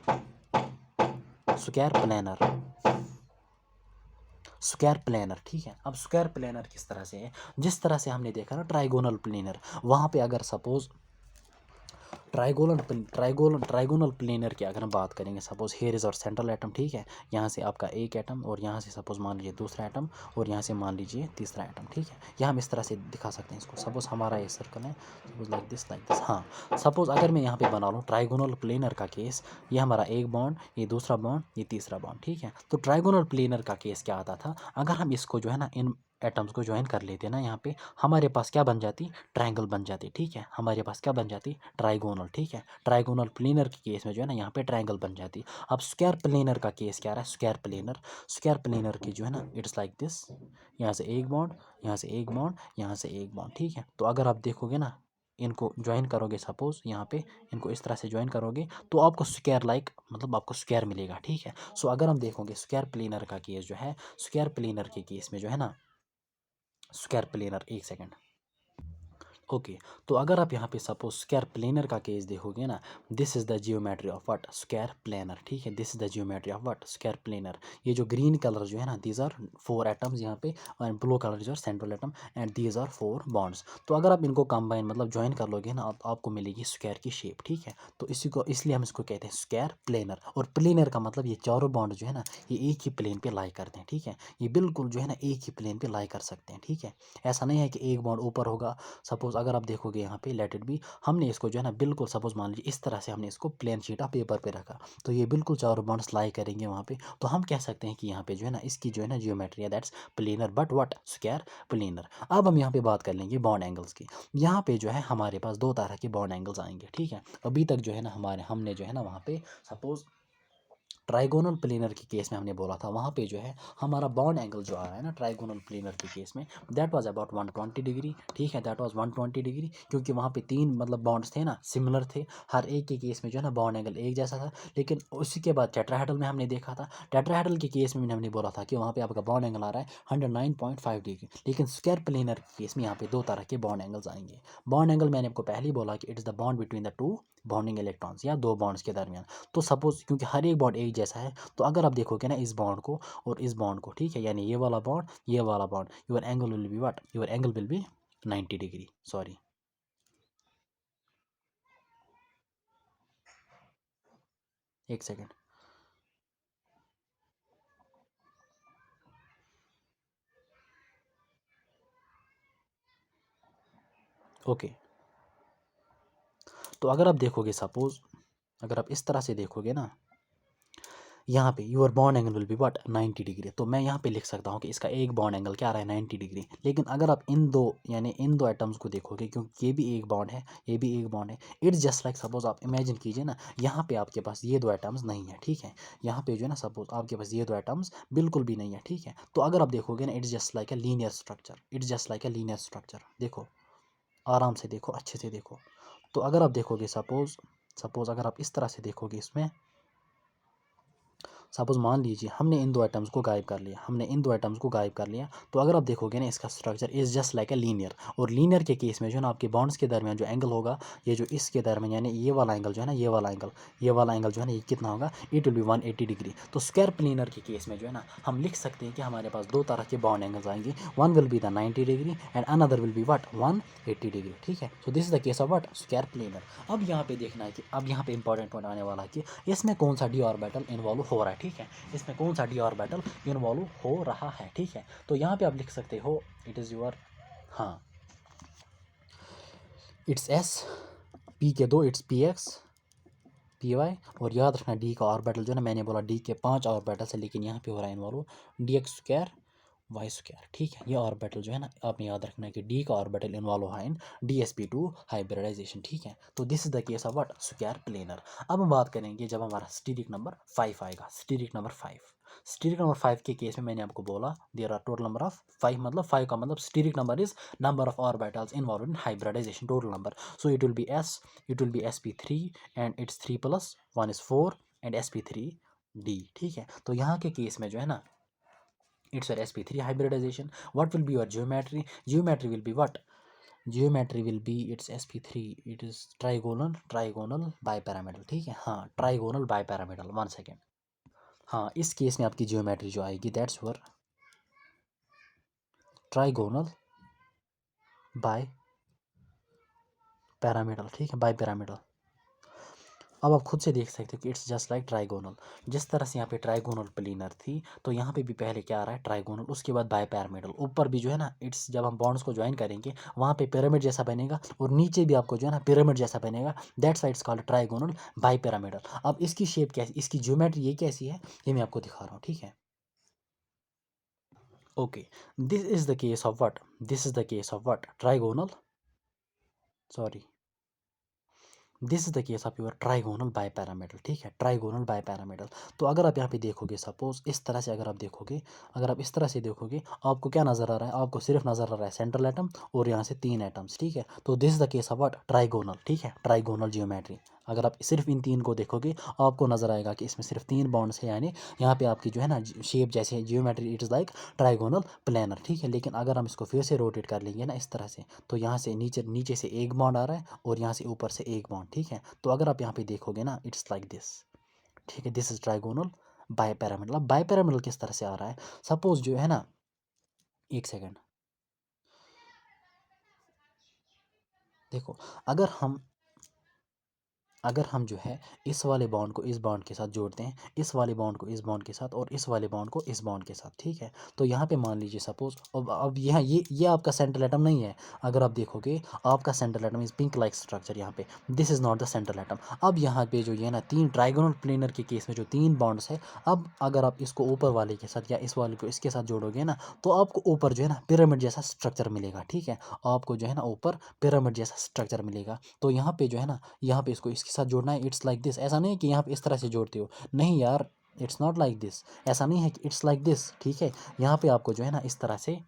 square planar, square planar. ठीक है, अब स्क्वायर प्लेनर किस तरह से है, जिस तरह से हमने देखा ना ट्राइगोनल प्लेनर, वहाँ पे अगर सपोज ट्राइगोनल प्लेनर की अगर हम बात करेंगे, सपोज हेयर इज़ और सेंट्रल एटम, ठीक है, यहाँ से आपका एक एटम और यहाँ से सपोज मान लीजिए दूसरा एटम और यहाँ से मान लीजिए तीसरा एटम, ठीक है। यहाँ हम इस तरह से दिखा सकते हैं इसको। सपोज हमारा ये सर्कल है, सपोज लाइक दिस हाँ। सपोज अगर मैं यहाँ पे बना लूँ ट्राइगोनल प्लेनर का केस, ये हमारा एक बॉन्ड, ये दूसरा बॉन्ड, ये तीसरा बॉन्ड, ठीक है। तो ट्राइगोनल प्लेनर का केस क्या आता था, अगर हम इसको जो है ना इन एटम्स को ज्वाइन कर लेते ना यहाँ पे, हमारे पास क्या बन जाती, ट्रायंगल बन जाती, ठीक है। हमारे पास क्या बन जाती, ट्राइगोनल, ठीक है। ट्राइगोनल प्लेनर के केस में जो है ना यहाँ पे ट्रायंगल बन जाती। अब स्क्वायर प्लेनर का केस क्या रहा है, स्क्वायर प्लेनर की जो है ना इट्स लाइक दिस, यहाँ से एक बॉन्ड, यहाँ से एक बॉन्ड, यहाँ से एक बॉन्ड, ठीक है। तो अगर आप देखोगे ना, इनको ज्वाइन करोगे, सपोज यहाँ पे इनको इस तरह से ज्वाइन करोगे तो आपको स्क्वायर लाइक मतलब आपको स्क्वायर मिलेगा, ठीक है। सो अगर हम देखोगे स्क्वायर प्लेनर का केस जो है, स्क्वायर प्लेनर के केस में जो है ना, स्क्वायर प्लेनर, एक सेकंड, ओके। तो अगर आप यहाँ पे सपोज स्क्वायर प्लेनर का केस देखोगे ना, this is the geometry of what, square planar, ठीक है। This is the geometry of what, square planar. ये जो ग्रीन कलर जो है ना, दीज आर 4 एटम्स यहाँ पे, एंड ब्लू कलर जो है central atom, and these are 4 bonds. तो अगर आप इनको कंबाइन मतलब ज्वाइन कर लोगे ना, आपको मिलेगी स्क्वायर की शेप, ठीक है। तो इसी को इसलिए हम इसको कहते हैं स्क्वायर प्लेनर। और प्लेनर का मतलब ये चारों बॉन्ड जो है ना, ये एक ही प्लेन पे लाई करते हैं, ठीक है। ये बिल्कुल जो है ना एक ही प्लेन पे लाई कर सकते हैं, ठीक है। ऐसा नहीं है कि एक बॉन्ड ऊपर होगा। सपोज अगर आप देखोगे यहाँ पे लेट इट बी, हमने इसको जो है ना बिल्कुल सपोज मान लीजिए इस तरह से हमने इसको प्लेन शीट ऑफ पेपर पे रखा, तो ये बिल्कुल चारों बॉन्ड्स लाई करेंगे वहाँ पे। तो हम कह सकते हैं कि यहाँ पे जो है ना इसकी जो है ना जियोमेट्री है that's planar, but what, square planar. अब हम यहाँ पे बात कर लेंगे बॉन्ड एंगल्स की। यहाँ पे जो है हमारे पास दो तरह के बॉन्ड एंगल्स आएंगे, ठीक है। अभी तक जो है ना हमने जो है ना वहाँ पे सपोज ट्राइगोनल प्लेनर के केस में हमने बोला था, वहाँ पे जो है हमारा बॉन्ड एंगल जो आ रहा है ना ट्राइगोनल प्लेनर के केस में, दैट वाज अबाउट 120 डिग्री, ठीक है। दैट वाज 120 डिग्री, क्योंकि वहाँ पे तीन मतलब बॉन्ड्स थे ना, सिमिलर थे, हर एक के केस में जो है ना बॉन्ड एंगल एक जैसा था। लेकिन उसी के बाद टेट्राहेड्रल में हमने देखा था, टेट्राहेड्रल के केस में हमने बोला था कि वहाँ पे आपका बॉन्ड एंगल आ रहा है 109.5 डिग्री। लेकिन स्क्वायर प्लेनर के केस में यहाँ पे दो तरह के बॉन्ड एंगल्स आएंगे। बॉन्ड एंगल मैंने आपको पहले ही बोला कि it is the bond between the two bonding electrons, या दो बॉन्ड्स के दरमियान। तो सपोज क्योंकि हर एक बॉन्ड एक जैसा है, तो अगर आप देखोगे ना इस बॉन्ड को और इस बॉन्ड को, ठीक है, यानी ये वाला बॉन्ड, ये वाला bond, your angle will be what, your angle will B 90 degree, sorry, एक सेकेंड, ओके। तो अगर आप देखोगे सपोज, अगर आप इस तरह से देखोगे ना, यहाँ पे your bond angle will be what 90 degree. तो मैं यहाँ पे लिख सकता हूँ कि इसका एक बॉन्ड एंगल क्या आ रहा है 90 डिग्री। लेकिन अगर आप इन दो यानी इन दो एटम्स को देखोगे, क्योंकि ये भी एक बॉन्ड है, ये भी एक बॉन्ड है, इट्स जस्ट लाइक सपोज आप इमेजिन कीजिए ना, यहाँ पे आपके पास ये दो एटम्स नहीं है, ठीक है। यहाँ पे जो है ना सपोज आपके पास ये दो एटम्स बिल्कुल भी नहीं है, ठीक है। तो अगर आप देखोगे ना it's just like a linear structure, it's just like a linear structure. देखो, आराम से देखो, अच्छे से देखो। तो अगर आप देखोगे सपोज, अगर आप इस तरह से देखोगे इसमें, सपोज मान लीजिए हमने इन दो एटम्स को गायब कर लिया, तो अगर आप देखोगे ना इसका structure is just like a linear. और लीनियर के केस में जो है ना आपके बॉन्ड्स के दरमियान जो एंगल होगा, ये जो इसके दरमियान यानी ये वाला एंगल जो है ना, ये वाला एंगल जो है ना, ये कितना होगा, इट विल बी 180 डिग्री। तो स्क्वायर प्लेनर के केस में जो है ना हम लिख सकते हैं कि हमारे पास दो तरह के बॉन्ड एंगल्स आएंगे, one will be the 90 degree and another will be what 180 degree, ठीक है। So this is the case of what, square planar. अब यहाँ पे देखना है कि अब यहाँ पे इंपॉर्टेंट पॉइंट आने वाला है कि इसमें कौन सा डी ऑर्बिटल इन्वॉल्व हो रहा है, ठीक है। इसमें कौन सा डी ऑर्बिटल इन्वॉल्व हो रहा है, ठीक है। तो यहाँ पे आप लिख सकते हो इट इज़ योर, हाँ, इट्स एस, पी के दो it's P X, P Y. और याद रखना डी का ऑर्बिटल जो है ना, मैंने बोला डी के 5 ऑर्बिटल है, लेकिन यहाँ पे हो रहा है involve D X square Y square, ठीक है। ये ऑर्बिटल जो है ना आपने याद रखना है कि डी का ऑर्बिटल इन्वॉल्व है इन DsP2 हाइब्रिडाइजेशन, ठीक है। तो this is the case of what, square planar. अब हम बात करेंगे जब हमारा स्टीरिक नंबर 5 आएगा, स्टीरिक नंबर 5 के केस में मैंने आपको बोला there are total number of 5, मतलब 5 का मतलब steric number is number of orbitals involve in hybridization, total number. So it will be sp3 and it's 3 + 1 is 4 and sp3d, ठीक है। तो यहाँ के केस में जो है ना it's your sp3 hybridization. What will be your geometry? Geometry will be what? Geometry will be its sp3, it is trigonal bipyramidal, ठीक है। हाँ, trigonal bipyramidal, 1 सेकेंड। हाँ, इस केस में आपकी जियोमेट्री जो आएगी that's your trigonal bipyramidal, ठीक है, बाय पैरामिडल। अब आप खुद से देख सकते हो कि इट्स जस्ट लाइक ट्राइगोनल। जिस तरह से यहाँ पे ट्राइगोनल प्लेनर थी, तो यहाँ पे भी पहले क्या आ रहा है, ट्राइगोनल, उसके बाद बायपैरामिडल। ऊपर भी जो है ना, इट्स जब हम बॉन्ड्स को ज्वाइन करेंगे वहाँ पे पिरामिड जैसा बनेगा, और नीचे भी आपको जो है ना पिरामिड जैसा बनेगा। That sides called trigonal bipyramidal. अब इसकी शेप कैसी, इसकी ज्योमेट्री ये कैसी है, ये मैं आपको दिखा रहा हूँ, ठीक है। Okay, this is the case of what, this is the case of what, trigonal, sorry, this is the case of your trigonal bipyramidal, ठीक है, ट्राइगोनल बायपैरामिडल। तो अगर आप यहाँ पे देखोगे, सपोज इस तरह से अगर आप देखोगे, अगर आप इस तरह से देखोगे, आपको क्या नज़र आ रहा है, आपको सिर्फ नज़र आ रहा है सेंट्रल एटम और यहाँ से 3 एटम्स, ठीक है। तो this is the case of what, trigonal, ठीक है, ट्राइगोनल जियोमेट्री। अगर आप सिर्फ इन 3 को देखोगे, आपको नज़र आएगा कि इसमें सिर्फ 3 बॉन्ड्स है, यानी यहाँ पे आपकी जो है ना शेप जैसे geometry, it is like trigonal planar, ठीक है। लेकिन अगर हम इसको फिर से रोटेट कर लेंगे ना इस तरह से, तो यहाँ से नीचे नीचे से एक बॉन्ड आ रहा है और यहाँ से ऊपर से एक बॉन्ड, ठीक है। तो अगर आप यहाँ पे देखोगे ना, इट्स लाइक दिस, ठीक है, दिस इज ट्राइगोनल बायपैरामिडल। अब बायपैरामिडल किस तरह से आ रहा है, सपोज जो है ना, एक सेकेंड, देखो, अगर हम अगर हम जो है इस वाले बॉन्ड को इस बॉन्ड के साथ जोड़ते हैं, इस वाले बॉन्ड को इस बॉन्ड के साथ, और इस वाले बॉन्ड को इस बॉन्ड के साथ, ठीक है। तो यहाँ पे मान लीजिए सपोज, अब यहाँ ये आपका सेंट्रल एटम नहीं है। अगर आप देखोगे, आपका central atom is pink like structure यहाँ पे, this is not the central atom. अब यहाँ पे जो ये ना 3 ट्राइगोनल प्लेनर के केस में जो 3 बॉन्ड्स है, अब अगर आप इसको ऊपर वाले के साथ या इस वाले को इसके साथ जोड़ोगे ना, तो आपको ऊपर जो है ना पिरामिड जैसा स्ट्रक्चर मिलेगा, ठीक है। आपको जो है ना ऊपर पिरामिड जैसा स्ट्रक्चर मिलेगा। तो यहाँ पे जो है ना, यहाँ पे इसको इसके साथ जोड़ना है, इट्स लाइक दिस। ऐसा नहीं है कि यहाँ पे इस तरह से जोड़ते हो, नहीं यार, इट्स नॉट लाइक दिस। ऐसा नहीं है कि इट्स लाइक दिस, ठीक है। यहाँ पे आपको जो है ना इस तरह से,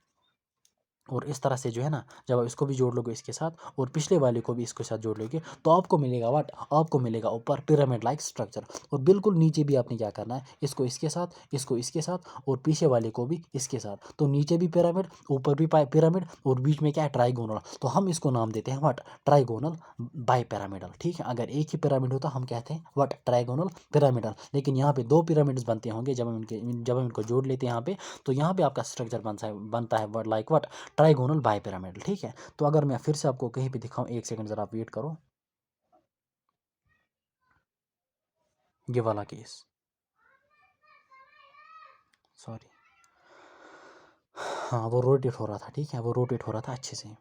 और इस तरह से जो है ना, जब आप इसको भी जोड़ लोगे इसके साथ और पिछले वाले को भी इसके साथ जोड़ लोगे, तो आपको मिलेगा व्हाट, आपको मिलेगा ऊपर पिरामिड लाइक स्ट्रक्चर। और बिल्कुल नीचे भी आपने क्या करना है, इसको इसके साथ, इसको इसके साथ, और पीछे वाले को भी इसके साथ। तो नीचे भी पिरामिड, ऊपर भी पिरामिड, और बीच में क्या है, ट्राइगोनल। तो हम इसको नाम देते हैं व्हाट, ट्राइगोनल बाई पिरामिडल, ठीक है। अगर एक ही पिरामिड होता हम कहते हैं व्हाट, ट्राइगोनल पिरामिडल। लेकिन यहाँ पे 2 पिरामिड्स बनते होंगे जब हम इनको जोड़ लेते हैं यहाँ पे, तो यहाँ पे आपका स्ट्रक्चर बनता है what, like what, trigonal bipyramidal, ठीक है। तो अगर मैं फिर से आपको कहीं पे दिखाऊं, एक सेकंड ज़रा आप वेट करो, ये वाला केस, सॉरी, हाँ वो रोटेट हो रहा था, ठीक है, वो रोटेट हो रहा था अच्छे से।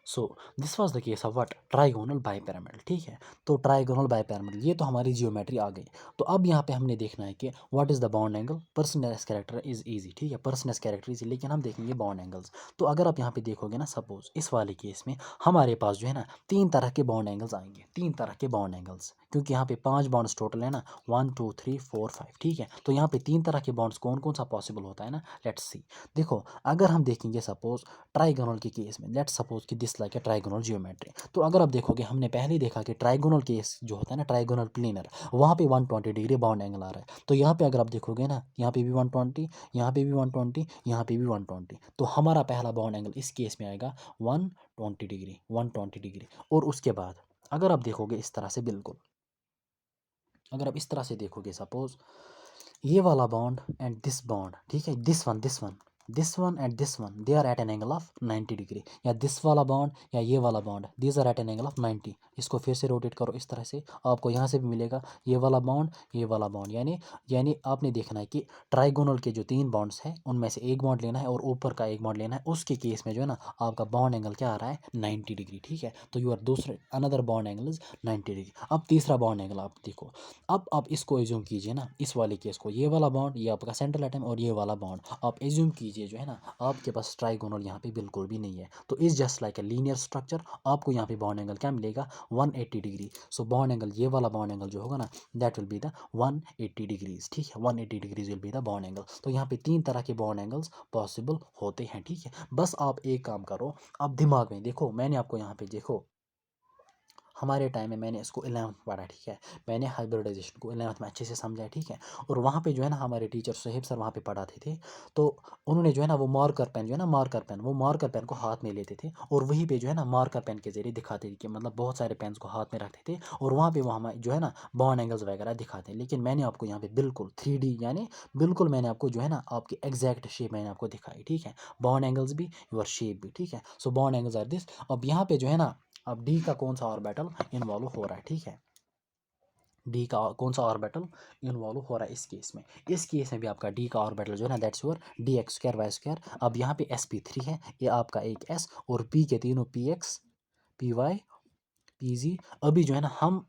So this was the case of what, trigonal bipyramidal, ठीक है। तो ट्राइगोनल बाइपिरामिडल, ये तो हमारी जियोमेट्री आ गई। तो अब यहाँ पे हमने देखना है कि what is the bond angle, persons character is easy, ठीक है, पर्सनस कैरेक्टर इजी। लेकिन हम देखेंगे बॉन्ड एंगल्स। तो अगर आप यहाँ पे देखोगे ना, सपोज इस वाले केस में हमारे पास जो है ना 3 तरह के बॉन्ड एंगल्स आएंगे, 3 तरह के बॉन्ड एंगल्स, क्योंकि यहाँ पे 5 बॉन्ड्स टोटल है ना, 1 2 3 4 5, ठीक है। तो यहाँ पे 3 तरह के बॉन्ड्स कौन कौन सा पॉसिबल होता है ना, लेट्स सी। देखो, अगर हम देखेंगे सपोज ट्राइगोनल के केस में, लेट्स सपोज कि this like a trigonal geometry. तो अगर आप देखोगे, हमने पहले ही देखा कि ट्राइगोनल केस जो होता है ना, ट्राइगोनल प्लेनर, वहाँ पे 120 डिग्री बॉन्ड एंगल आ रहा है। तो यहाँ पे अगर आप देखोगे ना, यहाँ पे भी 120, यहाँ पे भी 120, यहाँ पे भी 120। तो हमारा पहला बॉन्ड एंगल इस केस में आएगा 120 डिग्री, 120 डिग्री। और उसके बाद अगर आप देखोगे इस तरह से, बिल्कुल अगर आप इस तरह से देखोगे, सपोज ये वाला बॉन्ड एंड दिस बॉन्ड, ठीक है, this one and this one, they are at an angle of 90 degree. या दिस वाला बॉन्ड या ये वाला bond, these are at an angle of 90। इसको फिर से रोटेट करो इस तरह से, आपको यहाँ से भी मिलेगा ये वाला बॉन्ड, ये वाला बॉन्ड। यानी आपने देखना है कि ट्राइगोनल के जो 3 बॉन्ड्स हैं, उनमें से एक बॉन्ड लेना है और ऊपर का एक बॉन्ड लेना है। उसके केस में जो है ना, आपका बॉन्ड एंगल क्या आ रहा है, 90 डिग्री, ठीक है। तो यू आर दूसरे another bond angle is 90 degree. अब तीसरा बॉन्ड एंगल आप देखो, अब आप इसको एज्यूम कीजिए ना, इस वाले केस को, ये वाला बॉन्ड, ये आपका सेंट्रल एटम, और ये वाला बॉन्ड आप एज्यूम कीजिए जो है ना, आपके पास ट्राइगोनल यहाँ पे बिल्कुल भी नहीं है। तो is just like a linear structure. आपको यहाँ पे बॉन्ड एंगल क्या मिलेगा, 180 डिग्री। सो बॉन्ड एंगल, ये वाला बॉन्ड एंगल जो होगा ना, that will be the 180 degrees, ठीक है, 180 degrees will be the bond angle. तो यहाँ पे 3 तरह के बॉन्ड एंगल्स पॉसिबल होते हैं, ठीक है। बस आप एक काम करो, आप दिमाग में देखो, मैंने आपको यहाँ पे देखो, हमारे टाइम में मैंने इसको 11th में पढ़ा, ठीक है। मैंने हाइब्रिडाइजेशन को 11th में अच्छे से समझा है, ठीक है। और वहाँ पे जो है ना हमारे टीचर सुहेब सर वहाँ पे पढ़ाते थे। तो उन्होंने जो है ना वो मार्कर पेन जो है ना, मार्कर पेन, वो मार्कर पेन को हाथ में लेते थे और वहीं पे जो है ना मार्कर पेन के ज़रिए दिखाते थे कि मतलब बहुत सारे पेन्स को हाथ में रखते थे और वहाँ पे वो हमें जो है ना बॉन्ड एंगल्स वगैरह दिखाते हैं। लेकिन मैंने आपको यहाँ पे बिल्कुल 3D यानी बिल्कुल मैंने आपको जो है ना आपकी एग्जैक्ट शेप मैंने आपको दिखाई, ठीक है। बॉन्ड एंगल्स भी, योर शेप भी, ठीक है। So bond angles are this. अब यहाँ पे जो है ना अब डी का कौन सा ऑर्बिटल इन्वॉल्व हो रहा है, ठीक है। डी का कौन सा ऑर्बिटल इन्वॉल्व हो रहा है इस केस में। इस केस में भी आपका डी का ऑर्बिटल जो है ना that's your D X square Y square. अब यहाँ पे sp3 है, ये आपका एक s और p के तीनों px py pz। अभी जो है ना हम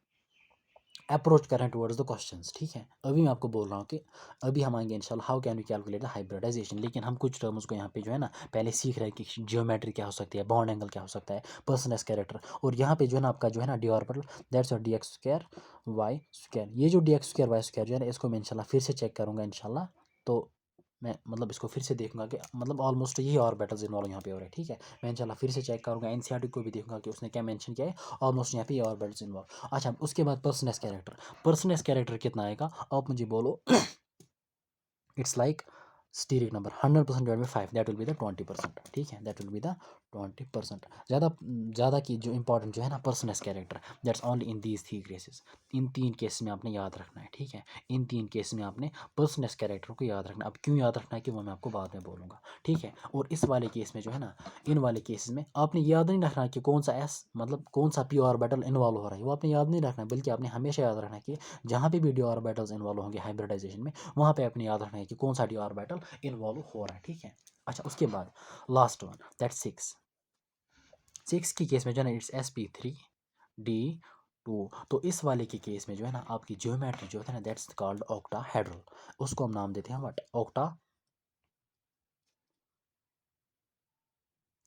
अप्रोच करें टुवर्ड्स द क्वेश्चंस, ठीक है। अभी मैं आपको बोल रहा हूँ कि अभी हम आएंगे इंशाल्लाह how can we calculate the hybridization. लेकिन हम कुछ टर्म्स को यहाँ पे जो है ना पहले सीख रहे हैं कि जियोमेट्री क्या हो सकती है, बॉन्ड एंगल क्या हो सकता है, पर्सनस कैरेक्टर। और यहाँ पे जो है ना आपका जो है ना D orbital that's your D X square Y square. ये जो D X square Y square जो है ना इसको मैं इंशाल्लाह फिर से चेक करूँगा इंशाल्लाह। तो मैं मतलब इसको फिर से देखूंगा कि मतलब ऑलमोस्ट यही ऑर्बिटल्स इन्वॉल्व यहाँ पे हो रहे हैं, ठीक है। मैं इंशाल्लाह फिर से चेक करूँगा, एनसीईआरटी को भी देखूंगा कि उसने क्या मेंशन किया है। ऑलमोस्ट यहाँ पे ये ऑर्बिटल्स इन्वॉल्व। अच्छा, उसके बाद पर्सनस कैरेक्टर। पर्सनस कैरेक्टर कितना आएगा आप मुझे बोलो। It's like steric number 100% divide by 5 that will be the 20%, ठीक है। That will be the 20%। ज़्यादा की जो इंपॉर्टेंट जो है ना persons character that's only in these 3 cases. In 3 case में आपने याद रखना है, ठीक है। इन 3 केस में आपने पर्सनस कैरेक्टर को याद रखना है। अब क्यों याद रखना है कि वो मैं आपको बाद में बोलूँगा, ठीक है। और इस वाले केस में जो है ना इन वाले केसेस में आपने याद नहीं रखना कि कौन सा एस मतलब कौन सा पी ऑर्बिटल इन्वॉल्व हो रहा है, वो आपने याद नहीं रखना, बल्कि आपने हमेशा याद रखना कि जहाँ पे भी डी ऑर्बिटल्स इन्वॉल्व होंगे हाइब्रिडाइजेशन में वहाँ पे अपने याद रखना है कि कौन सा डी ऑर्बिटल इन्वॉल्व हो रहा है, ठीक है। अच्छा, उसके बाद लास्ट वन दैट 6 की केस में जो है ना इट्स sp3d2। तो इस वाले के केस में जो है ना आपकी ज्योमेट्री जो है ना दैट्स कॉल्ड ऑक्टाहेड्रल। उसको हम नाम देते हैं व्हाट, ऑक्टा,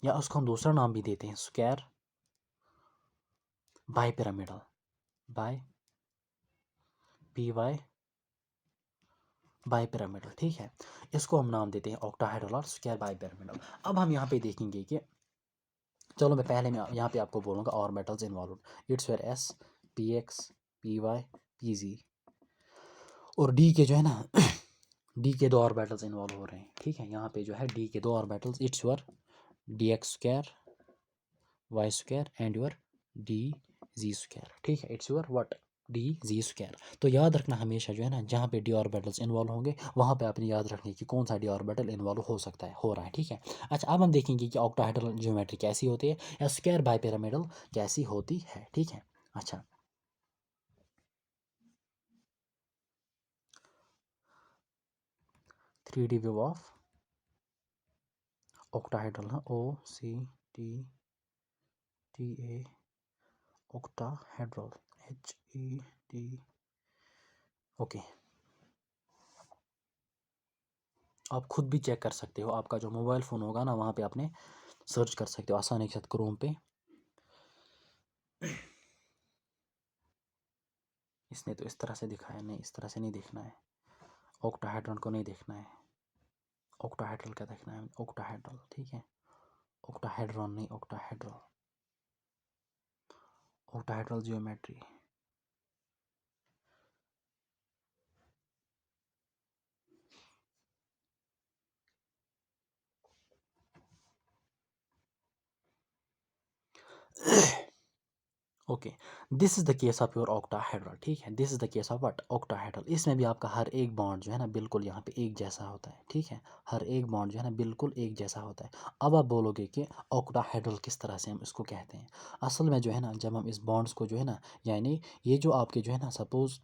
या उसको हम दूसरा नाम भी देते हैं square bipyramidal, by P Y bipyramidal, ठीक है। इसको हम नाम देते हैं ऑक्टाहेड्रल और स्क्वायर बाई पिरामिडल। अब हम यहाँ पे देखेंगे कि चलो मैं पहले मैं यहाँ पे आपको बोलूँगा orbitals involve. It's where s px py pz। और डी के जो है ना डी के 2 ऑर्बिटल्स इन्वॉल्व हो रहे हैं, ठीक है। यहाँ पे जो है डी के 2 orbitals it's your D X square Y square and your D Z square, ठीक है। It's your what, D Z square. तो याद रखना हमेशा जो है ना जहाँ पे डी ऑर्बिटल्स इन्वॉल्व होंगे वहाँ पे आपने याद रखनी कि कौन सा डी ऑर्बिटल इन्वॉल्व हो सकता है, हो रहा है, ठीक है। अच्छा, अब हम देखेंगे कि ऑक्टाहेड्रल ज्योमेट्री कैसी होती है या स्क्वायर बाइपिरामिडल कैसी होती है, ठीक है। अच्छा, 3D view of octahedral, O C T T A octahedral, HED, okay. आप खुद भी चेक कर सकते हो, आपका जो मोबाइल फ़ोन होगा ना वहाँ पे आपने सर्च कर सकते हो आसानी के साथ क्रोम पे। इसने तो इस तरह से दिखाया, नहीं इस तरह से नहीं देखना है, ऑक्टाहेड्रल को नहीं देखना है, ऑक्टाहेड्रल का देखना है, ऑक्टाहेड्रल, ठीक है। ऑक्टाहेड्रॉन नहीं, octahedral, octahedral geometry. Okay, this is the case of your octahedral, ठीक है। This is the case of what, octahedral. इसमें भी आपका हर एक बॉन्ड जो है ना बिल्कुल यहाँ पे एक जैसा होता है, ठीक है। हर एक बॉन्ड जो है ना बिल्कुल एक जैसा होता है। अब आप बोलोगे कि ऑक्टाहेड्रल किस तरह से हम इसको कहते हैं। असल में जो है ना जब हम इस बॉन्ड्स को जो है ना यानी ये जो आपके जो है ना सपोज़,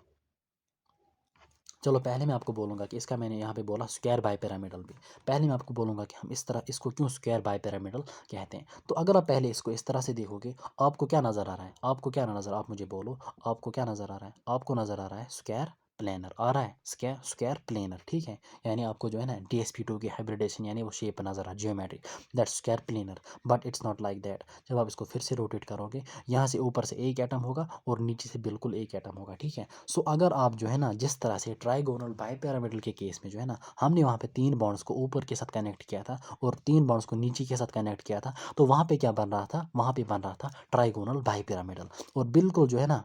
चलो पहले मैं आपको बोलूँगा कि इसका मैंने यहाँ पे बोला स्क्वायर बाई पिरामिडल भी। पहले मैं आपको बोलूँगा कि हम इस तरह इसको क्यों स्क्वायर बाई पिरामिडल कहते हैं। तो अगर आप पहले इसको इस तरह से देखोगे आपको क्या नज़र आ रहा है, आपको क्या नज़र, आप मुझे बोलो आपको क्या नज़र आ रहा है। आपको नज़र आ रहा है स्क्वायर प्लेनर आ रहा है, स्क्वायर प्लेनर, ठीक है। यानी आपको जो है ना DSP2 की हाइब्रिडेशन यानी वो शेप नजर आ geometry, that's square planar. But it's not like that. जब आप इसको फिर से रोटेट करोगे, यहाँ से ऊपर से एक एटम होगा और नीचे से बिल्कुल एक एटम होगा, ठीक है। सो अगर आप जो है ना जिस तरह से ट्राइगोनल बाइपिरामिडल के केस में जो है ना हमने वहाँ पे 3 बॉन्ड्स को ऊपर के साथ कनेक्ट किया था और 3 बॉन्ड्स को नीचे के साथ कनेक्ट किया था, तो वहाँ पे क्या बन रहा था, वहाँ पे बन रहा था ट्राइगोनल बाइपिरामिडल। और बिल्कुल जो है ना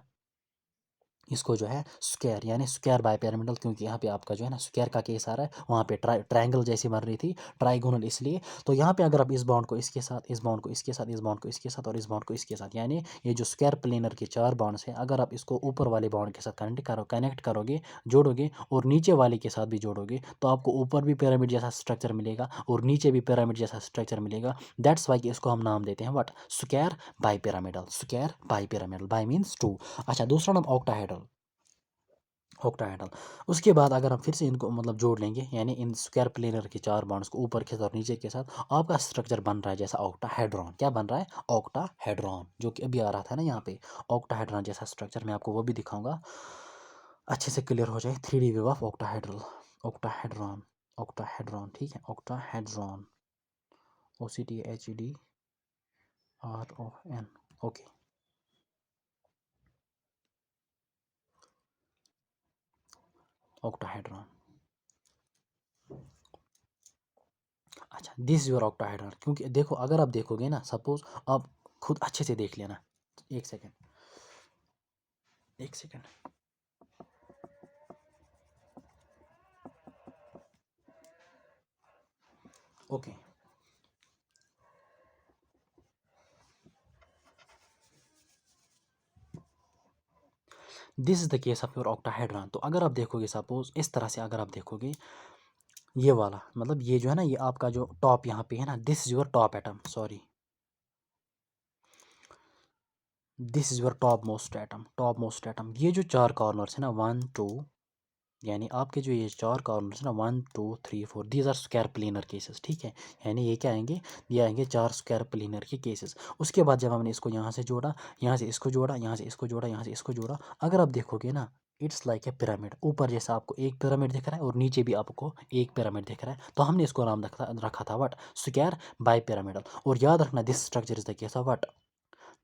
इसको जो है स्क्वायर यानी स्क्वायर बाइपिरामिडल, क्योंकि यहाँ पे आपका जो है ना स्क्वायर का केस आ रहा है, वहाँ पे ट्रायंगल जैसी बन रही थी, ट्राइगोनल इसलिए। तो यहाँ पे अगर आप इस बॉन्ड को इसके साथ, इस बॉन्ड को इसके साथ, इस बॉन्ड को इसके साथ और इस बॉन्ड को इसके साथ, यानी ये जो स्क्वायर प्लेनर के 4 बॉन्ड्स हैं, अगर आप इसको ऊपर वाले बॉन्ड के साथ कनेक्ट करोगे, जोड़ोगे और नीचे वाले के साथ भी जोड़ोगे, तो आपको ऊपर भी पिरामिड जैसा स्ट्रक्चर मिलेगा और नीचे भी पिरामिड जैसा स्ट्रक्चर मिलेगा। दैट्स वाई कि इसको हम नाम देते हैं what, square bipyramidal. Square bipyramidal, by means 2। अच्छा, दूसरा नाम ऑक्टाहेड्रल, ऑक्टाहेड्रल। उसके बाद अगर हम फिर से इनको मतलब जोड़ लेंगे, यानी इन स्क्वायर प्लेनर के 4 बॉन्ड्स को ऊपर के साथ और नीचे के साथ, आपका स्ट्रक्चर बन रहा है जैसा ऑक्टाहेड्रॉन। क्या बन रहा है, ऑक्टाहेड्रॉन, जो कि अभी आ रहा था ना यहाँ पे, ऑक्टाहेड्रॉन जैसा स्ट्रक्चर। मैं आपको वो भी दिखाऊंगा अच्छे से क्लियर हो जाए। 3D view of octahedral, octahedron, octahedron, ठीक है, ऑक्टाहेड्रॉन, OCTHEDRON, ओके। ऑक्टाहेड्रॉन, अच्छा, दिस योर ऑक्टाहेड्रॉन। क्योंकि देखो अगर आप देखोगे ना, सपोज आप खुद अच्छे से देख लेना, एक सेकेंड, एक second, okay. This is the case of your octahedron. तो अगर आप देखोगे सपोज इस तरह से, अगर आप देखोगे ये वाला, मतलब ये जो है ना, ये आपका जो टॉप यहाँ पे है ना, this is your top atom, sorry, this is your top most atom, top most atom. ये जो 4 कॉर्नर्स है ना, 1 2, यानी आपके जो ये 4 कॉर्नर्स ना, 1 2 3 4, these are square planar cases, ठीक है। यानी ये क्या आएंगे, ये आएंगे 4 स्क्वायर प्लेनर के केसेस। उसके बाद जब हमने इसको यहाँ से जोड़ा, यहाँ से इसको जोड़ा, यहाँ से इसको जोड़ा, यहाँ से इसको जोड़ा, अगर आप देखोगे ना, इट्स लाइक ए पिरामिड। ऊपर जैसा आपको एक पिरामिड दिख रहा है और नीचे भी आपको एक पिरामिड दिख रहा है, तो हमने इसको नाम रखा था व्हाट, स्क्वायर बाई पिरामिडल। और याद रखना, this structure is the case of what,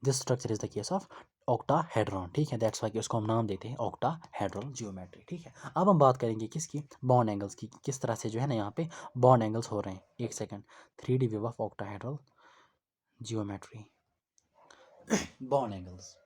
this structure is the case of octahedron, ठीक है। दैट्स वाई कि उसको हम नाम देते हैं ऑक्टाहेड्रल जियोमेट्री, ठीक है। अब हम बात करेंगे किसकी, बॉन्ड एंगल्स की, किस तरह से जो है ना यहाँ पे बॉन्ड एंगल्स हो रहे हैं। एक second, 3D view of octahedral geometry, bond angles.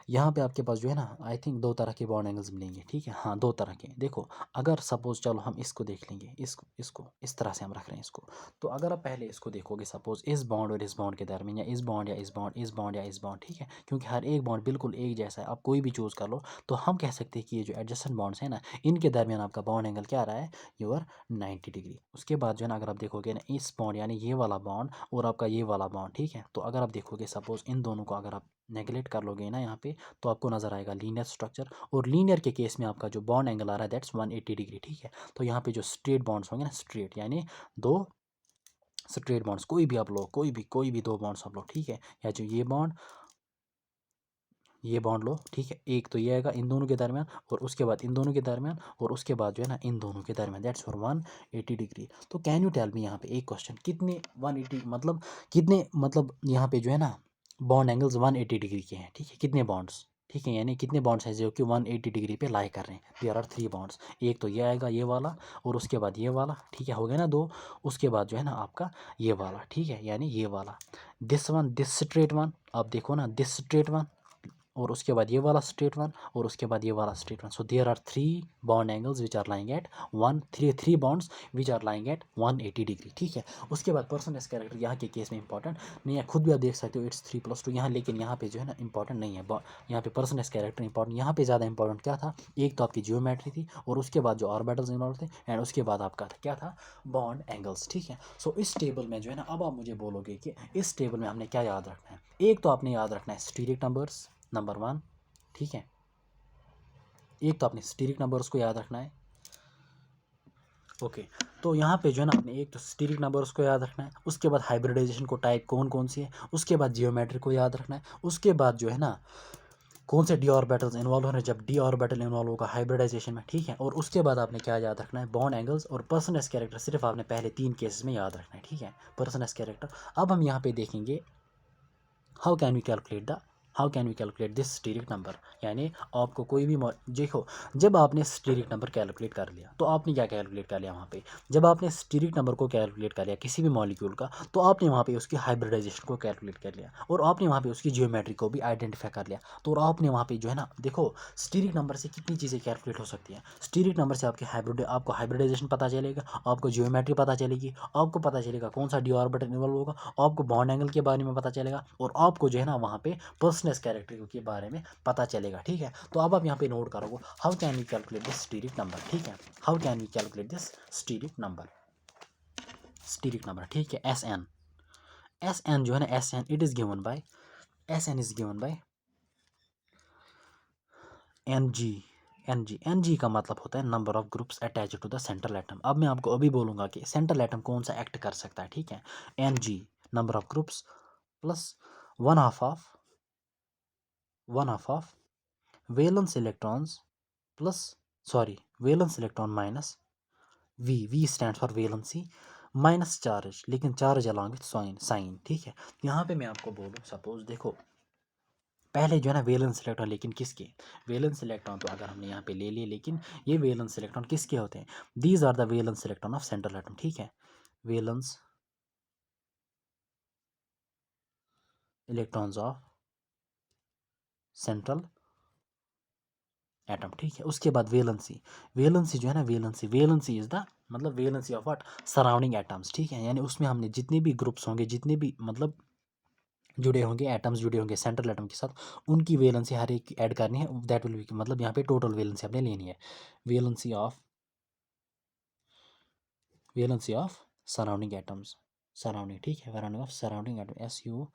यहाँ पे आपके पास जो है ना, आई थिंक 2 तरह के बॉन्ड एंगल्स मिलेंगे, ठीक है। हाँ, 2 तरह के। देखो अगर सपोज, चलो हम इसको देख लेंगे, इसको इसको इस तरह से हम रख रहे हैं इसको। तो अगर आप पहले इसको देखोगे, सपोज इस बॉन्ड और इस बॉन्ड के दरमियान, या इस बॉन्ड या इस बॉन्ड, इस बॉन्ड या इस बॉन्ड, ठीक है, क्योंकि हर एक बॉन्ड बिल्कुल एक जैसा है, आप कोई भी चूज़ कर लो, तो हम कह सकते हैं कि ये जो एडजस्टेंट बॉन्ड्स हैं ना, इनके दरमियान आपका बॉन्ड एंगल क्या आ रहा है, योर 90 डिग्री। उसके बाद जो है ना, अगर आप देखोगे ना, इस बॉन्ड यानी ये वाला बॉन्ड और आपका ये वाला बॉन्ड, ठीक है, तो अगर आप देखोगे सपोज इन दोनों को अगर आप नेगलेक्ट कर लोगे ना यहाँ पे, तो आपको नजर आएगा लीनियर स्ट्रक्चर। और लीनियर के केस में आपका जो बॉन्ड एंगल आ रहा है, दैट्स 180 डिग्री, ठीक है। तो यहाँ पे जो स्ट्रेट बॉन्ड्स होंगे ना, स्ट्रेट यानी 2 स्ट्रेट बॉन्ड्स, कोई भी आप लो, कोई भी 2 बॉन्ड्स आप लो, ठीक है। या जो ये बॉन्ड लो, ठीक है, एक तो ये आएगा इन दोनों के दरमियान, और उसके बाद इन दोनों के दरमियान, और उसके बाद जो है ना इन दोनों के दरमियान, दैट्स फॉर 180 डिग्री। तो कैन यू टेल मी, यहाँ पे एक क्वेश्चन, कितने 180 मतलब, कितने मतलब यहाँ पे जो है ना बॉन्ड एंगल्स 180 डिग्री के हैं, ठीक है, कितने बॉन्ड्स, ठीक है, यानी कितने बॉन्ड्स हैं जो कि 180 डिग्री पे लाई कर रहे हैं। देयर आर 3 बॉन्ड्स, एक तो ये आएगा ये वाला, और उसके बाद ये वाला, ठीक है, हो गया ना 2। उसके बाद जो है ना आपका ये वाला, ठीक है, यानी ये वाला, this one, this straight one, आप देखो ना, दिस स्ट्रेट वन, और उसके बाद ये वाला स्ट्रेट वन, और उसके बाद ये वाला straight one. So there are 3 bond angles which are lying at 3 bonds which are lying at 180 degree, ठीक है। उसके बाद पर्सनस कैरेक्टर यहाँ के केस में इंपॉर्टेंट नहीं है, खुद भी आप देख सकते हो, इट्स 3+2 यहाँ, लेकिन यहाँ पे जो है ना इंपॉर्टेंट नहीं है, यहाँ पे पर्सनस कैरेक्टर इंपॉर्टेंट, यहाँ पे ज़्यादा इंपॉर्टेंट क्या था, एक तो आपकी जियोमेट्री थी, और उसके बाद जो ऑर्बिटल्स इन्वॉल्व थे, एंड उसके बाद आपका था क्या था, बॉन्ड एंगल्स, ठीक है। सो इस टेबल में जो है ना, अब आप मुझे बोलोगे कि इस टेबल में हमने क्या याद रखना है। एक तो आपने याद रखना है स्टीरिक नंबर्स, नंबर 1, ठीक है, एक तो आपने स्टीरिक नंबर्स को याद रखना है, ओके, तो यहाँ पे जो है ना आपने एक तो स्टीरिक नंबर उसको याद रखना है, उसके बाद हाइब्रिडाइजेशन को टाइप कौन कौन सी है, उसके बाद जियोमेट्री को याद रखना है, उसके बाद जो है ना कौन से डी ऑर्बिटल्स इन्वॉल्व हो रहे हैं जब डी ऑर्बिटल इन्वॉल्व होगा हाइब्रिडाइजेशन में, ठीक है। और उसके बाद आपने क्या याद रखना है, बॉन्ड एंगल्स और पर्सन एस कैरेक्टर सिर्फ आपने पहले 3 केसेस में याद रखना है, ठीक है, पर्सन एस कैरेक्टर। अब हम यहाँ पे देखेंगे how can we calculate the how can we calculate this steric number, यानी आपको कोई भी देखो, जब आपने स्टीरिक नंबर कैलकुलेट कर लिया तो आपने क्या कैलकुलेट कर लिया वहाँ पे, जब आपने स्टीरिक नंबर को कैलकुलेट कर लिया किसी भी मॉलिक्यूल का, तो आपने वहाँ पे उसकी हाइब्रिडाइजेशन को कैलकुलेट कर लिया और आपने वहाँ पे उसकी जियोमेट्री को भी आइडेंटिफाई कर लिया। तो और आपने वहाँ पे जो है ना, देखो स्टीरिक नंबर से कितनी चीज़ें कैलकुलेट हो सकती हैं। स्टीरिक नंबर से आपको हाइब्रिडाइजेशन पता चलेगा, आपको जियोमेट्री पता चलेगी, आपको पता चलेगा कौन सा डी ऑर्बिटल इन्वॉल्व होगा, आपको बॉन्ड एंगल के बारे में पता चलेगा, और आपको जो है ना वहाँ पे पर्सनस कैरेक्टर के बारे में पता चलेगा, ठीक है। तो अब आप यहाँ पे नोट करोगे how can we calculate this steric number, ठीक है, how can we calculate this steric number, ठीक है। एस एन जो है ना, S N it is given by N G. N G का मतलब होता है number of groups attach to the central atom. अब मैं आपको अभी बोलूँगा कि सेंट्रल एटम कौन सा एक्ट कर सकता है, ठीक है। N G number of groups plus one half of valence electrons plus valence electron minus V stand for valency minus charge, लेकिन चार्ज अलॉन्ग विथ साइन, ठीक है। यहाँ पे मैं आपको बोलूँ सपोज देखो, पहले जो है ना वैलेंस इलेक्ट्रॉन, लेकिन किसके, वैलेंस इलेक्ट्रॉन तो अगर हमने यहाँ पे ले लिए, लेकिन ये वैलेंस इलेक्ट्रॉन किसके होते हैं, these are the valence electron of central atom, ठीक है, valence electrons of central atom, ठीक है। उसके बाद वैलेंसी जो है ना, वैलेंसी इज द मतलब valency of what, surrounding atoms, ठीक है। यानी उसमें हमने जितने भी ग्रुप्स होंगे, जितने भी मतलब जुड़े होंगे, एटम्स जुड़े होंगे सेंट्रल एटम के साथ, उनकी वैलेंसी हर एक ऐड करनी है, दैट विल बी मतलब यहाँ पे टोटल वैलेंसी आपने लेनी है, valency of surrounding atoms, surrounding, ठीक है, surrounding of surrounding atom,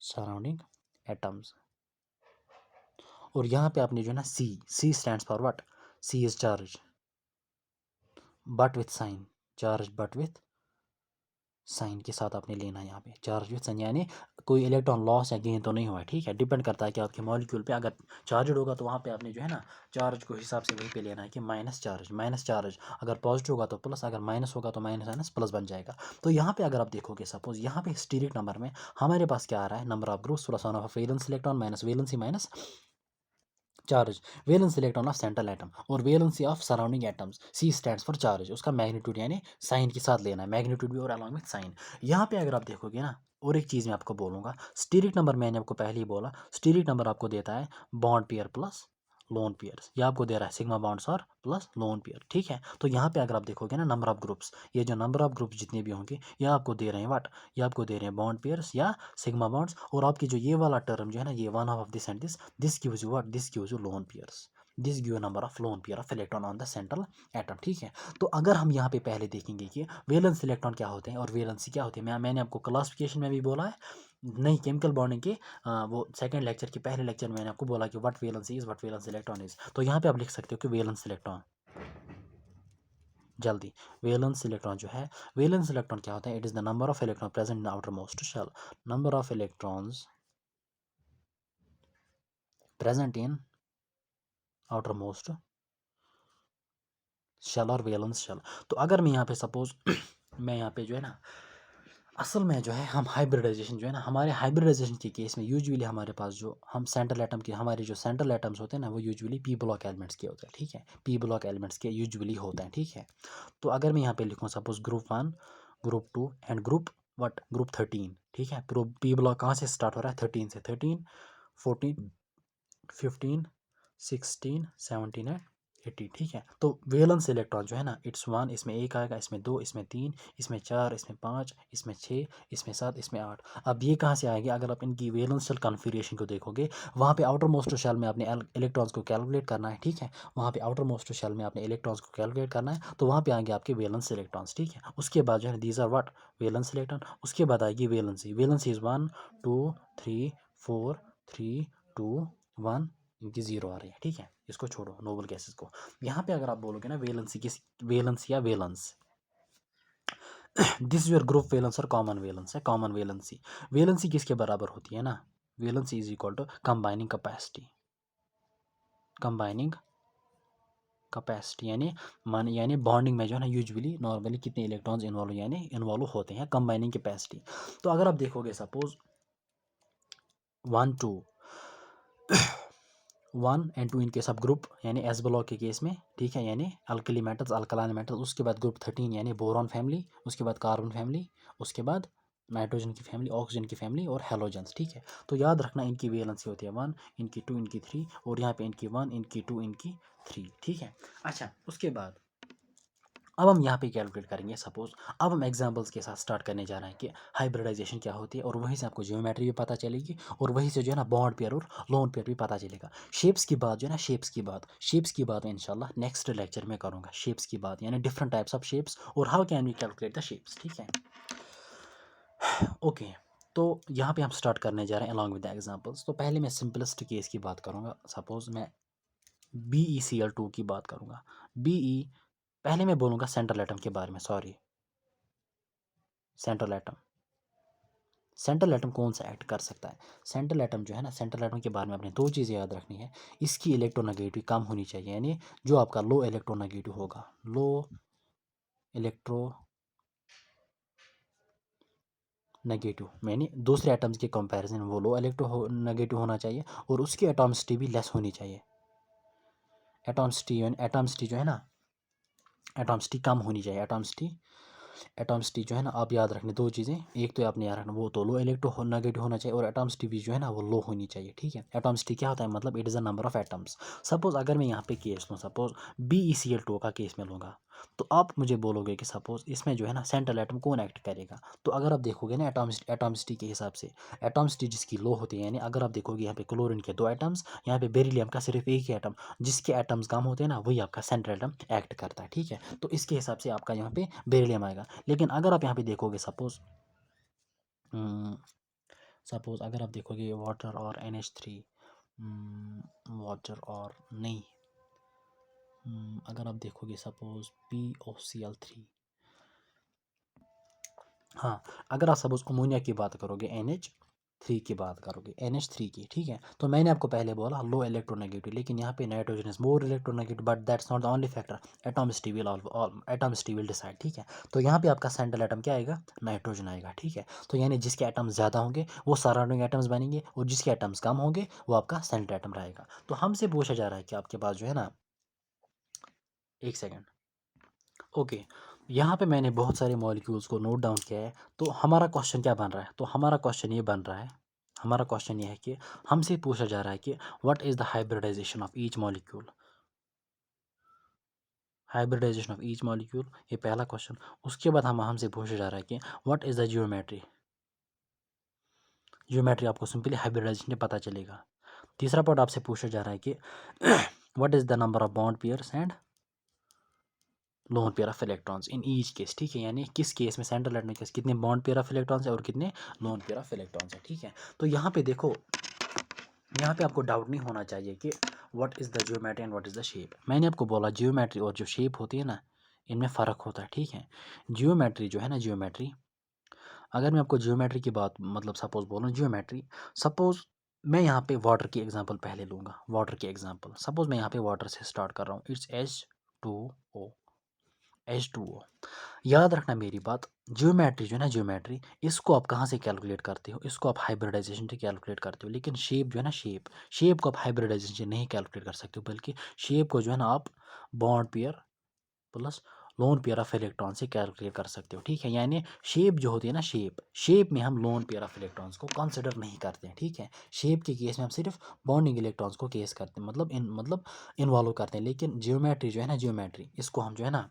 surrounding atoms. और यहाँ पे आपने जो है ना C stands for what, C is charge but with sign, charge but with sign के साथ आपने लेना है यहाँ पे, चार्ज विथ साइन, यानी कोई इलेक्ट्रॉन लॉस या गेन तो नहीं हुआ है, ठीक है। डिपेंड करता है कि आपके मॉलिक्यूल पे अगर चार्ज होगा तो वहाँ पे आपने जो है ना चार्ज को हिसाब से वहीं पे लेना है कि माइनस चार्ज अगर पॉजिटिव होगा तो प्लस, अगर माइनस होगा तो माइनस माइनस प्लस बन जाएगा। तो यहाँ पे अगर आप देखोगे सपोज यहाँ पे स्टीरिक नंबर में हमारे पास क्या आ रहा है, number of groups plus one of valence electron minus valency minus charge, valence electron of central atom और valency of surrounding atoms, C stands for charge, उसका मैग्नीट्यूड यानी साइन के साथ लेना है, मैग्नीट्यूड भी और अलॉन्ग विथ साइन। यहाँ पे अगर आप देखोगे ना, और एक चीज़ मैं आपको बोलूँगा, स्टीरिक नंबर मैंने आपको पहले ही बोला, स्टीरिक नंबर आपको देता है bond pair plus lone pairs, ये आपको दे रहा है सिग्मा बॉन्ड्स और प्लस लोन पेयर, ठीक है। तो यहाँ पे अगर आप देखोगे ना नंबर ऑफ ग्रुप्स, ये जो नंबर ऑफ ग्रुप्स जितने भी होंगे ये आपको दे रहे हैं व्हाट, ये आपको दे रहे हैं बॉन्ड पेयर्स या सिग्मा बॉन्ड्स, और आपकी जो ये वाला टर्म जो है ना, ये one half of this and this gives you what, this gives you lone pairs, this give number of lone pair of electron on the central atom, ठीक है। तो अगर हम यहाँ पे पहले देखेंगे कि वैलेंस इलेक्ट्रॉन क्या होते हैं और वैलेंसी क्या होती है, मैंने आपको क्लासिफिकेशन में भी बोला है, नहीं केमिकल बॉन्डिंग के वो सेकंड लेक्चर के पहले लेक्चर में मैंने आपको बोला कि what valency is, what valence electron is. तो यहाँ पे आप लिख सकते हो कि वैलेंस इलेक्ट्रॉन, जल्दी, वैलेंस इलेक्ट्रॉन जो है, वैलेंस इलेक्ट्रॉन क्या होता है, it is the number of electron present in outer most shell, number of electrons present in outer most shell और वैलेंस शेल। तो अगर मैं यहाँ पे सपोज मैं यहाँ पे जो है ना, असल में जो है हम हाइब्रिडाइजेशन जो है ना, हमारे हाइब्रिडाइजेशन के केस में यूजुअली हमारे पास जो हम सेंट्रल एटम के, हमारे जो सेंट्रल एटम्स होते हैं ना, वो यूजुअली पी ब्लॉक एलिमेंट्स के होते हैं, ठीक है, पी ब्लॉक एलिमेंट्स के यूजुअली होते हैं, ठीक है। तो अगर मैं यहाँ पे लिखूँ suppose group 1, group 2 and group 13, ठीक है। पी ब्लॉक कहाँ से स्टार्ट हो रहा है, 13 से, 13 14 15 16 17 एंड 80, ठीक है। तो वैलेंस इलेक्ट्रॉन जो है ना, इट्स 1, इसमें 1 आएगा, इसमें 2, इसमें 3, इसमें 4, इसमें 5, इसमें 6, इसमें 7, इसमें 8। अब ये कहाँ से आएंगे, अगर आप इनकी वैलेंस शेल कॉन्फ़िगरेशन को देखोगे, वहाँ पे आउटर मोस्ट शेल में आपने इलेक्ट्रॉन्स को कैलकुलेट करना है, ठीक है। वहाँ पे आउटर मोस्ट शेल में आपने इलेक्ट्रॉन्स को कैलकुलेट करना है, तो वहाँ पे आएंगे आपके वैलेंस इलेक्ट्रॉन्स, ठीक है। उसके बाद जो है these are what, valence electron. उसके बाद आएगी वैलेंसी इज 1 2 3 4 3 2 1 इनकी ज़ीरो आ रही है, ठीक है। इसको छोड़ो नोबल गैसेस को। यहाँ पे अगर आप बोलोगे ना वेलेंसी किस, वेलेंस या valence, this your group valence और कॉमन वेलेंस है, कॉमन वेलेंसी। वेलेंसी किसके बराबर होती है ना, valency is equal to combining capacity, combining capacity यानी बॉन्डिंग में जो है ना यूजुअली नॉर्मली कितने इलेक्ट्रॉन्स इन्वॉल्व होते हैं, कंबाइनिंग कैपेसिटी। तो अगर आप देखोगे सपोज 1 2 1 एंड 2 इनके सब ग्रुप यानी एस ब्लॉक के केस में, ठीक है, यानी अल्कली मेटल्स, अल्कलाइन मेटल्स। उसके बाद ग्रुप 13 यानी बोरॉन फैमिली, उसके बाद कार्बन फैमिली, उसके बाद नाइट्रोजन की फैमिली, ऑक्सीजन की फैमिली और हेलोजेंस, ठीक है। तो याद रखना इनकी वेलेंसी होती है 1, इनकी 2, इनकी 3, और यहाँ पे इनकी 1, इनकी 2, इनकी 3, ठीक है। अच्छा, उसके बाद अब हम यहाँ पे कैलकुलेट करेंगे सपोज। अब हम एग्जांपल्स के साथ स्टार्ट करने जा रहे हैं कि हाइब्रिडाइजेशन क्या होती है, और वहीं से आपको जियोमेट्री भी पता चलेगी, और वहीं से जो है ना बॉन्ड पेयर और लोन पेयर भी पता चलेगा। शेप्स की बात जो है ना, शेप्स की बात मैं इंशाल्लाह नेक्स्ट लेक्चर में करूँगा। शेप्स की बात यानी डिफरेंट टाइप्स ऑफ शेप्स और how can we calculate the shapes, ठीक है। ओके, तो यहाँ पे हम स्टार्ट करने जा रहे हैं अलॉन्ग विद द एग्जांपल्स। तो पहले मैं सिंपलेस्ट केस की बात करूँगा। सपोज मैं BeCl2 की बात करूँगा। Be, पहले मैं बोलूँगा सेंट्रल एटम के बारे में, sorry, central atom. Central atom कौन सा एक्ट कर सकता है? सेंट्रल एटम जो है ना, सेंट्रल एटम के बारे में अपने दो चीज़ें याद रखनी है। इसकी इलेक्ट्रोनेगेटिव कम होनी चाहिए, यानी जो आपका लो इलेक्ट्रोनेगेटिव होगा, लो इलेक्ट्रो नेगेटिव यानी दूसरे एटम्स के कंपैरिजन वो लो इलेक्ट्रो नेगेटिव होना चाहिए, और उसकी एटॉमिसिटी भी लेस होनी चाहिए। एटॉमिसिटी जो है ना, एटॉमिसिटी कम होनी चाहिए। एटॉमिसिटी जो है ना, आप याद रखने दो चीज़ें, एक तो आपने याद रखना वो तो लो इलेक्ट्रो नेगेटिव होना चाहिए, और एटॉमिसिटी भी जो है ना वो लो होनी चाहिए, ठीक है। एटॉमिसिटी क्या होता है, मतलब it is the number of atoms. Suppose अगर मैं यहाँ पे केस लूँ, सपोज BeCl2 का केस में लूँगा, तो आप मुझे बोलोगे कि सपोज इसमें जो है ना सेंट्रल एटम कौन एक्ट करेगा। तो अगर आप देखोगे ना एटॉमिसिटी के हिसाब से, एटॉमिसिटी जिसकी लो होती है, यानी अगर आप देखोगे यहाँ पे क्लोरीन के 2 एटम्स, यहाँ पे बेरिलियम का सिर्फ एक ही एटम, जिसके एटम्स कम होते हैं ना वही आपका सेंट्रल एटम एक्ट करता है, ठीक है। तो इसके हिसाब से आपका यहाँ पे बेरिलियम आएगा। लेकिन अगर आप यहाँ पे देखोगे सपोज अगर आप देखोगे वाटर और NH3, वाटर और नहीं, अगर आप देखोगे सपोज POCl3, हाँ, अगर आप सपोज अमोनिया की बात करोगे, NH3 की बात करोगे, NH3 की, ठीक है। तो मैंने आपको पहले बोला लो इलेक्ट्रोनेगेटिव, लेकिन यहाँ पे nitrogen is more electronegative, but that's not the only factor. Atomicity will decide, ठीक है। तो यहाँ पे आपका सेंट्रल एटम क्या आएगा, नाइट्रोजन आएगा, ठीक है। तो यानी जिसके एटम्स ज़्यादा होंगे वो सराउंडिंग एटम्स बनेंगे, और जिसके एटम्स कम होंगे वो आपका सेंट्रल एटम रहेगा। तो हमसे पूछा जा रहा है कि आपके पास जो है ना, एक सेकेंड, ओके, यहाँ पे मैंने बहुत सारे मॉलिक्यूल्स को नोट डाउन किया है। तो हमारा क्वेश्चन क्या बन रहा है, तो हमारा क्वेश्चन ये बन रहा है, हमारा क्वेश्चन ये है कि हमसे पूछा जा रहा है कि what is the hybridisation of each molecule, hybridization of each molecule, ये पहला क्वेश्चन। उसके बाद हमसे पूछा जा रहा है कि what is the geometry, geometry आपको सिंपली हाइब्रिडाइजेशन से पता चलेगा। तीसरा पार्ट आपसे पूछा जा रहा है कि what is the number of bond pairs and lone pair of electrons in each case, ठीक है। यानी किस केस में सेंट्रल एटम केस कितने बॉन्ड पेयर ऑफ इलेक्ट्रॉन्स है और कितने लोन पेयर ऑफ इलेक्ट्रॉन्स है, ठीक है। तो यहाँ पे देखो, यहाँ पे आपको डाउट नहीं होना चाहिए कि what is the geometry and what is the shape. मैंने आपको बोला जियोमेट्री और जो शेप होती है ना, इनमें फ़र्क होता है, ठीक है। जियोमेट्री जो है ना, जियोमेट्री, अगर मैं आपको जियोमेट्री की बात मतलब सपोज बोलूँ जियोमेट्री, सपोज मैं यहाँ पे वाटर की एग्जांपल पहले लूँगा, वाटर की एग्जांपल। सपोज मैं यहाँ पे वाटर से स्टार्ट कर रहा हूँ, इट्स H2O, H2O। याद रखना मेरी बात, जियोमेट्री जो है ना, जियोमेट्री, इसको आप कहाँ से कैलकुलेट करते हो, इसको आप हाइब्रिडाइजेशन से कैलकुलेट करते हो। लेकिन शेप जो है ना, शेप को आप हाइब्रिडाइजेशन से नहीं कैलकुलेट कर सकते हो, बल्कि शेप को जो है ना आप bond pair plus lone pair of electron से कैलकुलेट कर सकते हो, ठीक है। यानी शेप जो होती है ना, शेप में हम लोन पेयर ऑफ इलेक्ट्रॉन्स को कंसिडर नहीं करते हैं, ठीक है। शेप के केस में हम सिर्फ बॉन्डिंग इलेक्ट्रॉन्स को केस करते हैं, मतलब इन्वॉल्व करते हैं। लेकिन जियोमेट्री जो है ना, जियोमेट्री, इसको हम जो है ना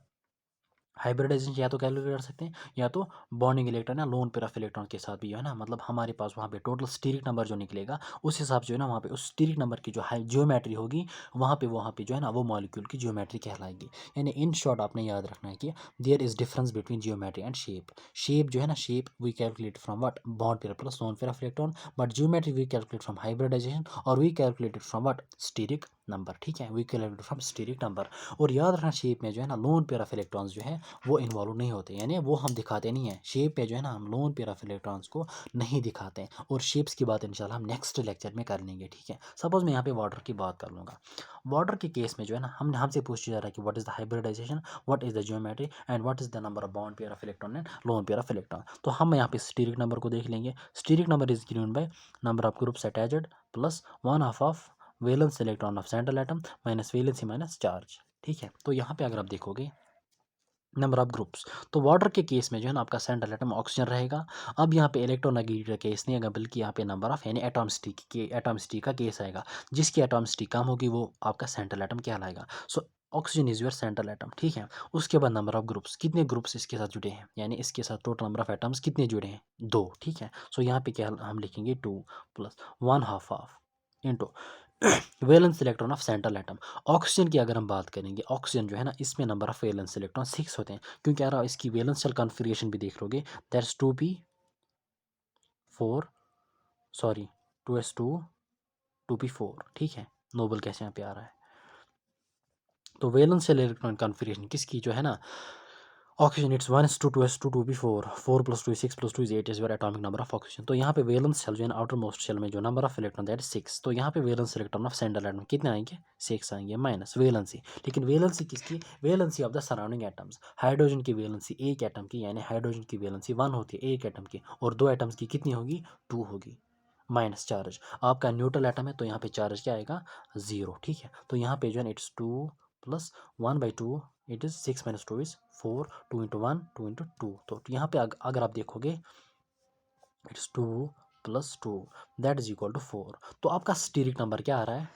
हाइब्रिडाइजेशन या तो कैलकुलेट कर सकते हैं या तो बॉन्डिंग इलेक्ट्रॉन या लोन पेयर ऑफ इलेक्ट्रॉन के साथ भी जो है ना, मतलब हमारे पास वहाँ पे टोटल स्टीरिक नंबर जो निकलेगा उस हिसाब से जो है ना वहाँ पे उस स्टीरिक नंबर की जो जियोमेट्री होगी वहाँ पे जो है ना वो मॉलिक्यूल की जियोमेट्री कहलाएगी। यानी इन शॉर्ट आपने याद रखना है कि there is difference between geometry and shape. Shape जो है ना, shape we calculate from what, bond pair plus lone pair of electron, but geometry we calculate from hybridization और we calculated from what, steric number. ठीक है, we calculate from steric number. और याद रखना shape में जो है ना लोन पेयर ऑफ इलेक्ट्रॉन्स जो है वो इन्वॉल्व नहीं होते, यानी वो हम दिखाते नहीं हैं शेप पे जो है ना, हम लोन पेयर ऑफ इलेक्ट्रॉन्स को नहीं दिखाते हैं। और शेप्स की बात इंशाल्लाह हम नेक्स्ट लेक्चर में कर लेंगे। ठीक है, सपोज मैं यहाँ पे वाटर की बात कर लूँगा। वाटर के केस में जो है ना हमसे पूछा जा रहा है कि what is the hybridisation, what is the geometry and what is the number of bond pair of electron and lone pair of electron. तो हम यहाँ पे स्टीरिक नंबर को देख लेंगे। Steric number is given by number of groups attached plus one half of valence electron of central atom minus valency minus charge. ठीक है, तो यहाँ पे अगर आप देखोगे नंबर ऑफ ग्रुप्स, तो वाटर के केस में जो है ना आपका सेंट्रल एटम ऑक्सीजन रहेगा। अब यहाँ पे इलेक्ट्रोनेगेटिव का केस नहीं आएगा, बल्कि यहाँ पे नंबर ऑफ यानी एटॉमिसिटी का केस आएगा। जिसकी एटॉमिसिटी कम होगी वो आपका सेंट्रल एटम कहलाएगा। So oxygen is your central atom. ठीक है, उसके बाद नंबर ऑफ ग्रुप्स, कितने ग्रुप्स इसके साथ जुड़े हैं, यानी इसके साथ टोटल नंबर ऑफ एटम्स कितने जुड़े हैं, 2। ठीक है, सो यहाँ पे क्या हम लिखेंगे 2 plus one half of into valence electron of central atom. Oxygen की अगर हम बात करेंगे, ऑक्सीजन जो है ना इसमें नंबर ऑफ वैलेंस इलेक्ट्रॉन 6 होते हैं, क्योंकि अगर आप इसकी वैलेंशियल कॉन्फ़िगरेशन भी देख लोगे that's 2p4, sorry 2s2 2p4। ठीक है, नोबल कैसे यहाँ पे आ रहा है। तो वैलेंशियल इलेक्ट्रॉन कॉन्फ़िगरेशन किसकी जो है ना, oxygen it's 1s2 2s2 2p4 4 + 2 is 6 + 2 is 8 is your atomic number of oxygen. तो यहाँ पे वैलेंस शेल जो है ना आउटर मोस्ट शेल में जो नंबर ऑफ इलेक्ट्रॉन दैट 6, तो यहाँ पे valence electron of central atom कितने आएंगे, 6 आएंगे माइनस वैलेंसी। लेकिन वैलेंसी किसकी, valency of the surrounding atoms. Hydrogen की वैलेंसी एक एटम की, यानी हाइड्रोजन की वैलेंसी 1 होती है एक एटम की, और 2 एटम्स की कितनी होगी, 2 होगी माइनस चार्ज। आपका न्यूट्रल एटम है तो यहाँ पे चार्ज क्या आएगा, 0। ठीक है, तो यहाँ पे जो है it's 2 plus 1/2, it is 6 - 2 is 4, 2 × 1 2 × 2। तो यहाँ पे अगर आप देखोगे it's 2 + 2 that is equal to 4। तो आपका स्टीरिक नंबर क्या आ रहा है,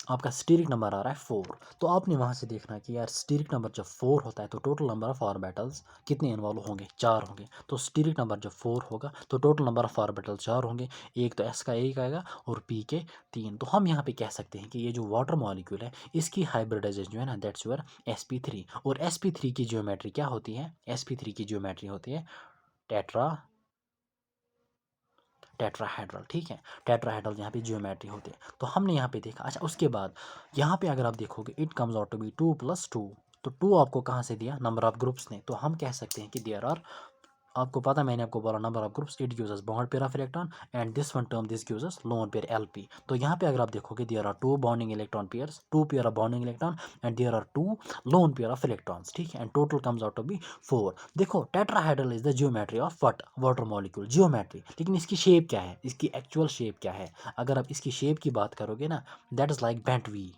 आपका स्टीरिक नंबर आ रहा है 4। तो आपने वहाँ से देखना कि यार स्टीरिक नंबर जब 4 होता है तो टोटल नंबर ऑफ ऑर्बिटल्स कितने इन्वॉल्व होंगे, 4 होंगे। तो स्टीरिक नंबर जब 4 होगा तो टोटल नंबर ऑफ ऑर्बिटल 4 होंगे। एक तो एस का एक आएगा और पी के 3। तो हम यहाँ पे कह सकते हैं कि ये जो वाटर मॉलिक्यूल है इसकी हाइब्रिडाइजेशन जो है ना दैट्स योर sp3। और sp3 की जियोमेट्री क्या होती है, sp3 की जियोमेट्री होती है टेट्राहेड्रल। ठीक है, टेट्राहेड्रल यहाँ पे जियोमेट्री होती है। तो हमने यहाँ पे देखा। अच्छा, उसके बाद यहाँ पे अगर आप देखोगे it comes out to be 2 + 2। तो 2 आपको कहाँ से दिया, नंबर ऑफ ग्रुप्स ने। तो हम कह सकते हैं कि देयर आर, आपको पता मैंने आपको बोला number of groups it gives us bond pair of electron and this one term this gives us lone pair LP. तो यहाँ पे अगर आप देखोगे there are 2 bonding electron pairs, 2 pair of bonding electron and there are 2 lone pair of electrons. ठीक है, and total comes out to be 4। देखो tetrahedral is the geometry of what, water molecule geometry. लेकिन इसकी shape क्या है, इसकी actual shape क्या है, अगर आप इसकी शेप की बात करोगे ना that is like bent V,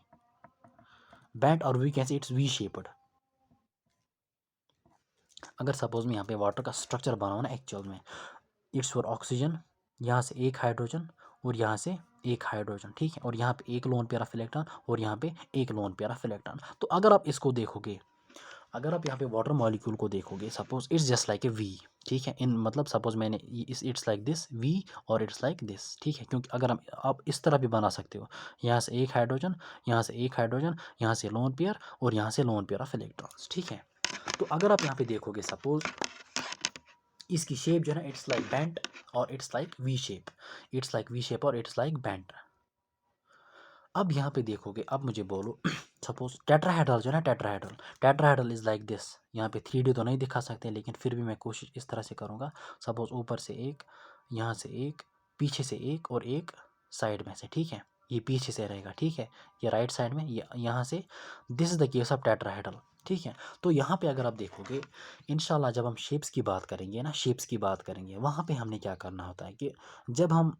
bent, और we can say it's V shaped. अगर सपोज मैं यहाँ पे वाटर का स्ट्रक्चर बनाऊँ ना एक्चुअल में, इट्स फॉर ऑक्सीजन, यहाँ से एक हाइड्रोजन और यहाँ से एक हाइड्रोजन। ठीक है, और यहाँ पे एक लोन पेयर ऑफ इलेक्ट्रॉन और यहाँ पे एक लोन पेयर ऑफ इलेक्ट्रॉन। तो अगर आप इसको देखोगे, अगर आप यहाँ पे वाटर मॉलिक्यूल को देखोगे suppose it's just like A V. ठीक है, इन मतलब सपोज मैंने इट्स लाइक दिस वी और इट्स लाइक दिस। ठीक है, क्योंकि अगर आप इस तरह भी बना सकते हो, यहाँ से एक हाइड्रोजन, यहाँ से एक हाइड्रोजन, यहाँ से लोन पेयर और यहाँ से लोन पेयर ऑफ इलेक्ट्रॉन्स। ठीक है, तो अगर आप यहाँ पे देखोगे सपोज इसकी शेप जो है ना इट्स लाइक बेंट और it's like V shape, it's like V shape और इट्स लाइक बेंट। अब यहाँ पे देखोगे, अब मुझे बोलो सपोज टेट्राहेड्रल जो है ना, टेट्राहेड्रल इज लाइक दिस। यहाँ पे 3D तो नहीं दिखा सकते लेकिन फिर भी मैं कोशिश इस तरह से करूँगा। सपोज ऊपर से एक, यहाँ से एक, पीछे से एक और एक साइड में से। ठीक है, ये पीछे से रहेगा। ठीक है, ये राइट साइड में, ये यहाँ से। This is the case of tetrahedral. ठीक है, तो यहाँ पे अगर आप देखोगे इंशाल्लाह जब हम शेप्स की बात करेंगे ना, शेप्स की बात करेंगे, वहाँ पे हमने क्या करना होता है कि जब हम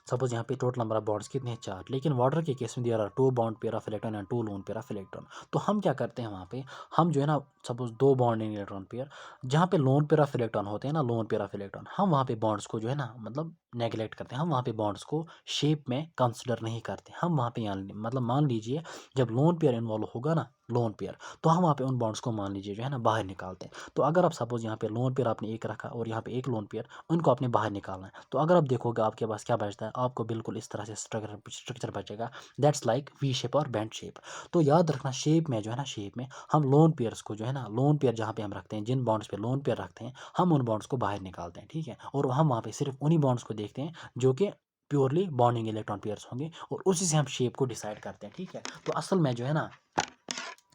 सपोज यहाँ पे टोटल नंबर ऑफ बॉन्ड्स कितने हैं, 4। लेकिन वाटर के केस में there are 2 bond pair of electron and 2 lone pair of electron. तो हम क्या करते हैं वहाँ पे, हम जो है ना सपोज 2 बॉन्डिंग इलेक्ट्रॉन पेयर, जहाँ पे लोन पेयर ऑफ इलेक्ट्रॉन होते हैं ना, लोन पेयर ऑफ इलेक्ट्रॉन, हम वहाँ पे बॉन्ड्स को जो है ना मतलब नेगलेक्ट करते हैं, हम वहाँ पे बॉन्ड्स को शेप में कंसिडर नहीं करते। हम वहाँ पे मतलब मान लीजिए जब लोन पेयर इन्वॉल्व होगा ना, लोन पेयर, तो हम वहाँ पे उन बॉन्ड्स को मान लीजिए जो है ना बाहर निकालते हैं। तो अगर आप सपोज यहाँ पे लोन पेयर आपने एक रखा और यहाँ पे एक लोन पेयर, उनको आपने बाहर निकालना है, तो अगर आप देखोगे आपके पास क्या बचता है, आपको बिल्कुल इस तरह से स्ट्रक्चर बचेगा, दैट्स लाइक वी शेप और बैंड शेप। तो याद रखना शेप में जो है ना, शेप में हम लोन पेयर्स को जो है ना, लोन पेयर जहाँ पे हम रखते हैं, जिन बॉन्ड्स पे लोन पेयर रखते हैं, हम उन बॉन्ड्स को बाहर निकालते हैं, ठीक है। और हम वहाँ पे सिर्फ उन्हीं बॉन्ड्स को देखते हैं जो कि प्योरली बॉन्डिंग इलेक्ट्रॉन पेयर्स होंगे, और उसी से हम शेप को डिसाइड करते हैं, ठीक है। तो असल में जो है ना,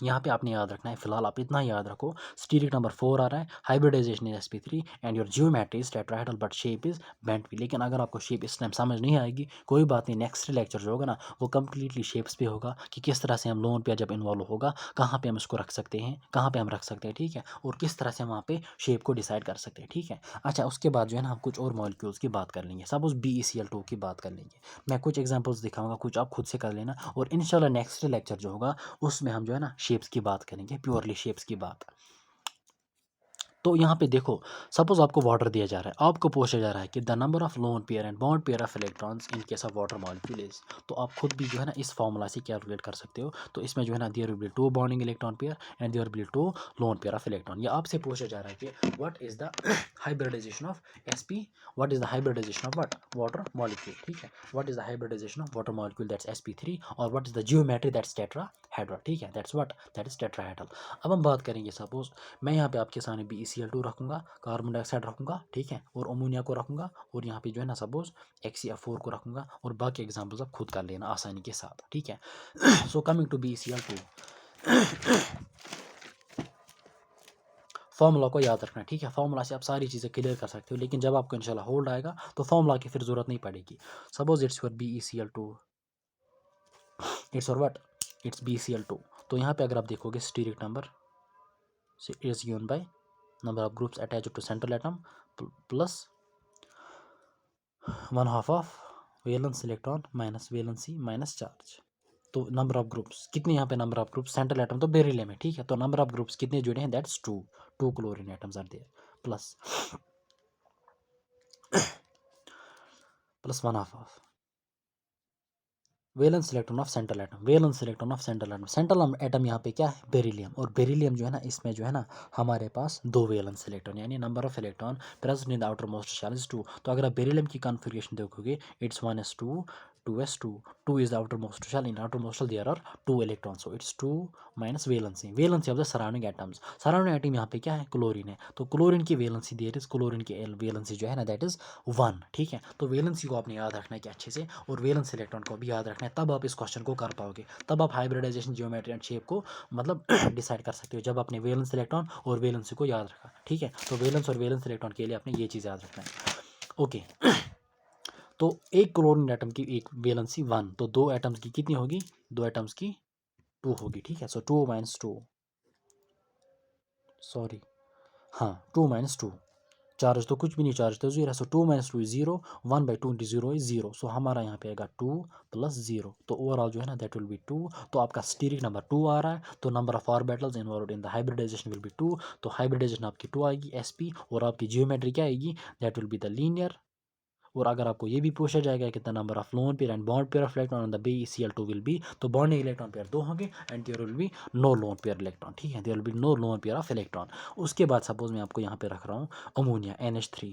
यहाँ पे आपने याद रखना है, फिलहाल आप इतना याद रखो, स्टीरिक नंबर 4 आ रहा है, hybridization is sp3 and your geometry is tetrahedral but shape is bent भी। लेकिन अगर आपको शेप इस टाइम समझ नहीं आएगी, कोई बात नहीं, नेक्स्ट लेक्चर जो होगा ना वो कम्प्लीटली शेप्स पे होगा कि किस तरह से हम लोन पे जब इन्वॉल्व होगा कहाँ पे हम इसको रख सकते हैं, कहाँ पे हम रख सकते हैं, ठीक है, और किस तरह से हम वहाँ पे शेप को डिसाइड कर सकते हैं, ठीक है। अच्छा, उसके बाद जो है ना हम कुछ और मॉलिक्यूल्स की बात कर लेंगे, सपोज BeCl2 की बात कर लेंगे। मैं कुछ एग्जाम्पल्स दिखाऊंगा, कुछ आप खुद से कर लेना, और इंशाल्लाह नेक्स्ट लेक्चर जो होगा उसमें हम जो है ना शेप्स की बात करेंगे, प्योरली शेप्स की बात। तो यहाँ पे देखो, सपोज आपको वाटर दिया जा रहा है, आपको पूछा जा रहा है कि the number of lone pair and bond pair of electrons in case of water molecule is. तो आप खुद भी जो है ना इस फॉर्मूला से कैलकुलेट कर सकते हो। तो इसमें जो है ना there will be 2 bonding electron pair and there will be 2 lone pair of electron. या आपसे पूछा जा रहा है कि what is the hybridisation of sp, what is the hybridisation of what water molecule, ठीक है, what is the hybridisation of water molecule, that's sp3, और what is the geometry, that's tetrahedral, ठीक है, that's what, that is tetrahedral. अब हम बात करेंगे, suppose मैं यहाँ पे आपके सामने BeCl2 रखूँगा, कार्बन डाइऑक्साइड रखूँगा, ठीक है, और अमोनिया को रखूँगा, और यहाँ पे जो है ना सपोज XeF4 को रखूँगा, और बाकी एग्जाम्पल्स आप खुद कर लेना आसानी के साथ, ठीक है। So coming to BeCl2, formula को याद रखना, ठीक है, फॉर्मूला से आप सारी चीज़ें क्लियर कर सकते हो, लेकिन जब आपको इंशाल्लाह होल्ड आएगा तो फॉर्मूला की फिर ज़रूरत नहीं पड़ेगी। Suppose it's your BeCl2, it's और व्हाट, इट्स BeCl2। तो यहाँ पे अगर आप देखोगे stearic number is given by number of groups attached to central atom plus 1/2 of valence electron minus valency minus charge। तो नंबर ऑफ ग्रुप्स कितने, यहाँ पे number of groups, central atom तो बेरिलियम है, ठीक है, तो नंबर ऑफ ग्रुप्स कितने जुड़े हैं, that's 2 chlorine atoms are there, plus 1/2 of valence electron of central atom, valence electron of central atom, central atom यहाँ पे क्या है, बेरिलियम, और बेरिलियम जो है ना इसमें जो है ना हमारे पास 2 वैलेंस इलेक्ट्रॉन, यानी number of electron present in the outer most shell is 2। तो अगर आप बेरिलियम की कॉन्फ़िगरेशन देखोगे, it's 1s2 2s2, 2 is the outermost shell, in outermost shell there are 2 electrons, so it's 2 minus valency of the surrounding atoms, surrounding atom यहाँ पे क्या है, chlorine है, तो क्लोरीन की वैलेंसी देयर इज, क्लोरीन की वैलेंसी जो है ना दैट इज 1, ठीक है। तो वैलेंसी को आपने याद रखना है कि अच्छे से, और वैलेंस इलेक्ट्रॉन को भी याद रखना है, तब आप इस क्वेश्चन को कर पाओगे, तब आप हाइब्रिडाइजेशन जियोमेट्री एंड शेप को मतलब डिसाइड कर सकते हो, जब आपने वैलेंस इलेक्ट्रॉन और वैलेंसी को याद रखा, ठीक है। तो वैलेंस और वैलेंस इलेक्ट्रॉन के लिए आपने ये चीज़ याद रखना है, ओके। तो एक क्लोरीन एटम की एक वैलेंसी 1, तो 2 एटम्स की कितनी होगी, 2 एटम्स की 2 होगी, ठीक है। सो 2 माइनस 2, सॉरी, हाँ 2 माइनस 2, चार्ज तो कुछ भी नहीं, चार्ज तो 0 है, सो 2 माइनस 2 इज 0, 1/2 इंटू 0 इज 0, सो हमारा यहाँ पे आएगा 2 प्लस 0, तो ओवरऑल जो है ना दैट विल बी 2। तो आपका स्टीरिक नंबर 2 आ रहा है, तो number of orbitals involved in the hybridisation will be 2, तो हाइब्रिडाइजेशन आपकी 2 आएगी sp, और आपकी जियोमेट्री क्या आएगी, that will be the linear. और अगर आपको ये भी पूछा जाएगा कितना number of lone pair and bond pair of electron on the BeCl2 will be, तो बॉन्डिंग इलेक्ट्रॉन पेयर 2 होंगे and there will be no lone pair electron, ठीक है, there will be no lone pair of electron. उसके बाद suppose मैं आपको यहाँ पे रख रहा हूँ अमोनिया NH3,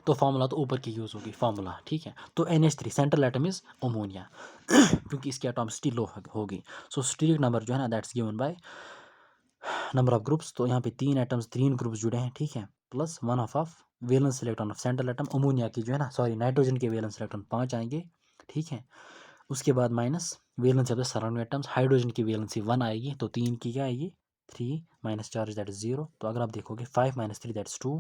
तो फार्मूला तो ऊपर की यूज़ होगी फार्मूला, ठीक है। तो NH3 central atom is ammonia क्योंकि इसकी एटॉमिसिटी लो होगी, सो स्टीरिक नंबर जो है ना that's given by number of groups, तो यहाँ पे 3 एटम्स 3 ग्रुप्स जुड़े हैं, ठीक है, plus 1/2 of valence electron of central atom, ammonia की जो है ना, सॉरी नाइट्रोजन के वैलेंस इलेक्ट्रॉन 5 आएंगे, ठीक है। उसके बाद minus valence of the surrounding atoms, hydrogen की वैलेंसी 1 आएगी, तो 3 की क्या आएगी 3 माइनस चार्ज दैट इज 0, तो अगर आप देखोगे 5 minus 3 that's 2,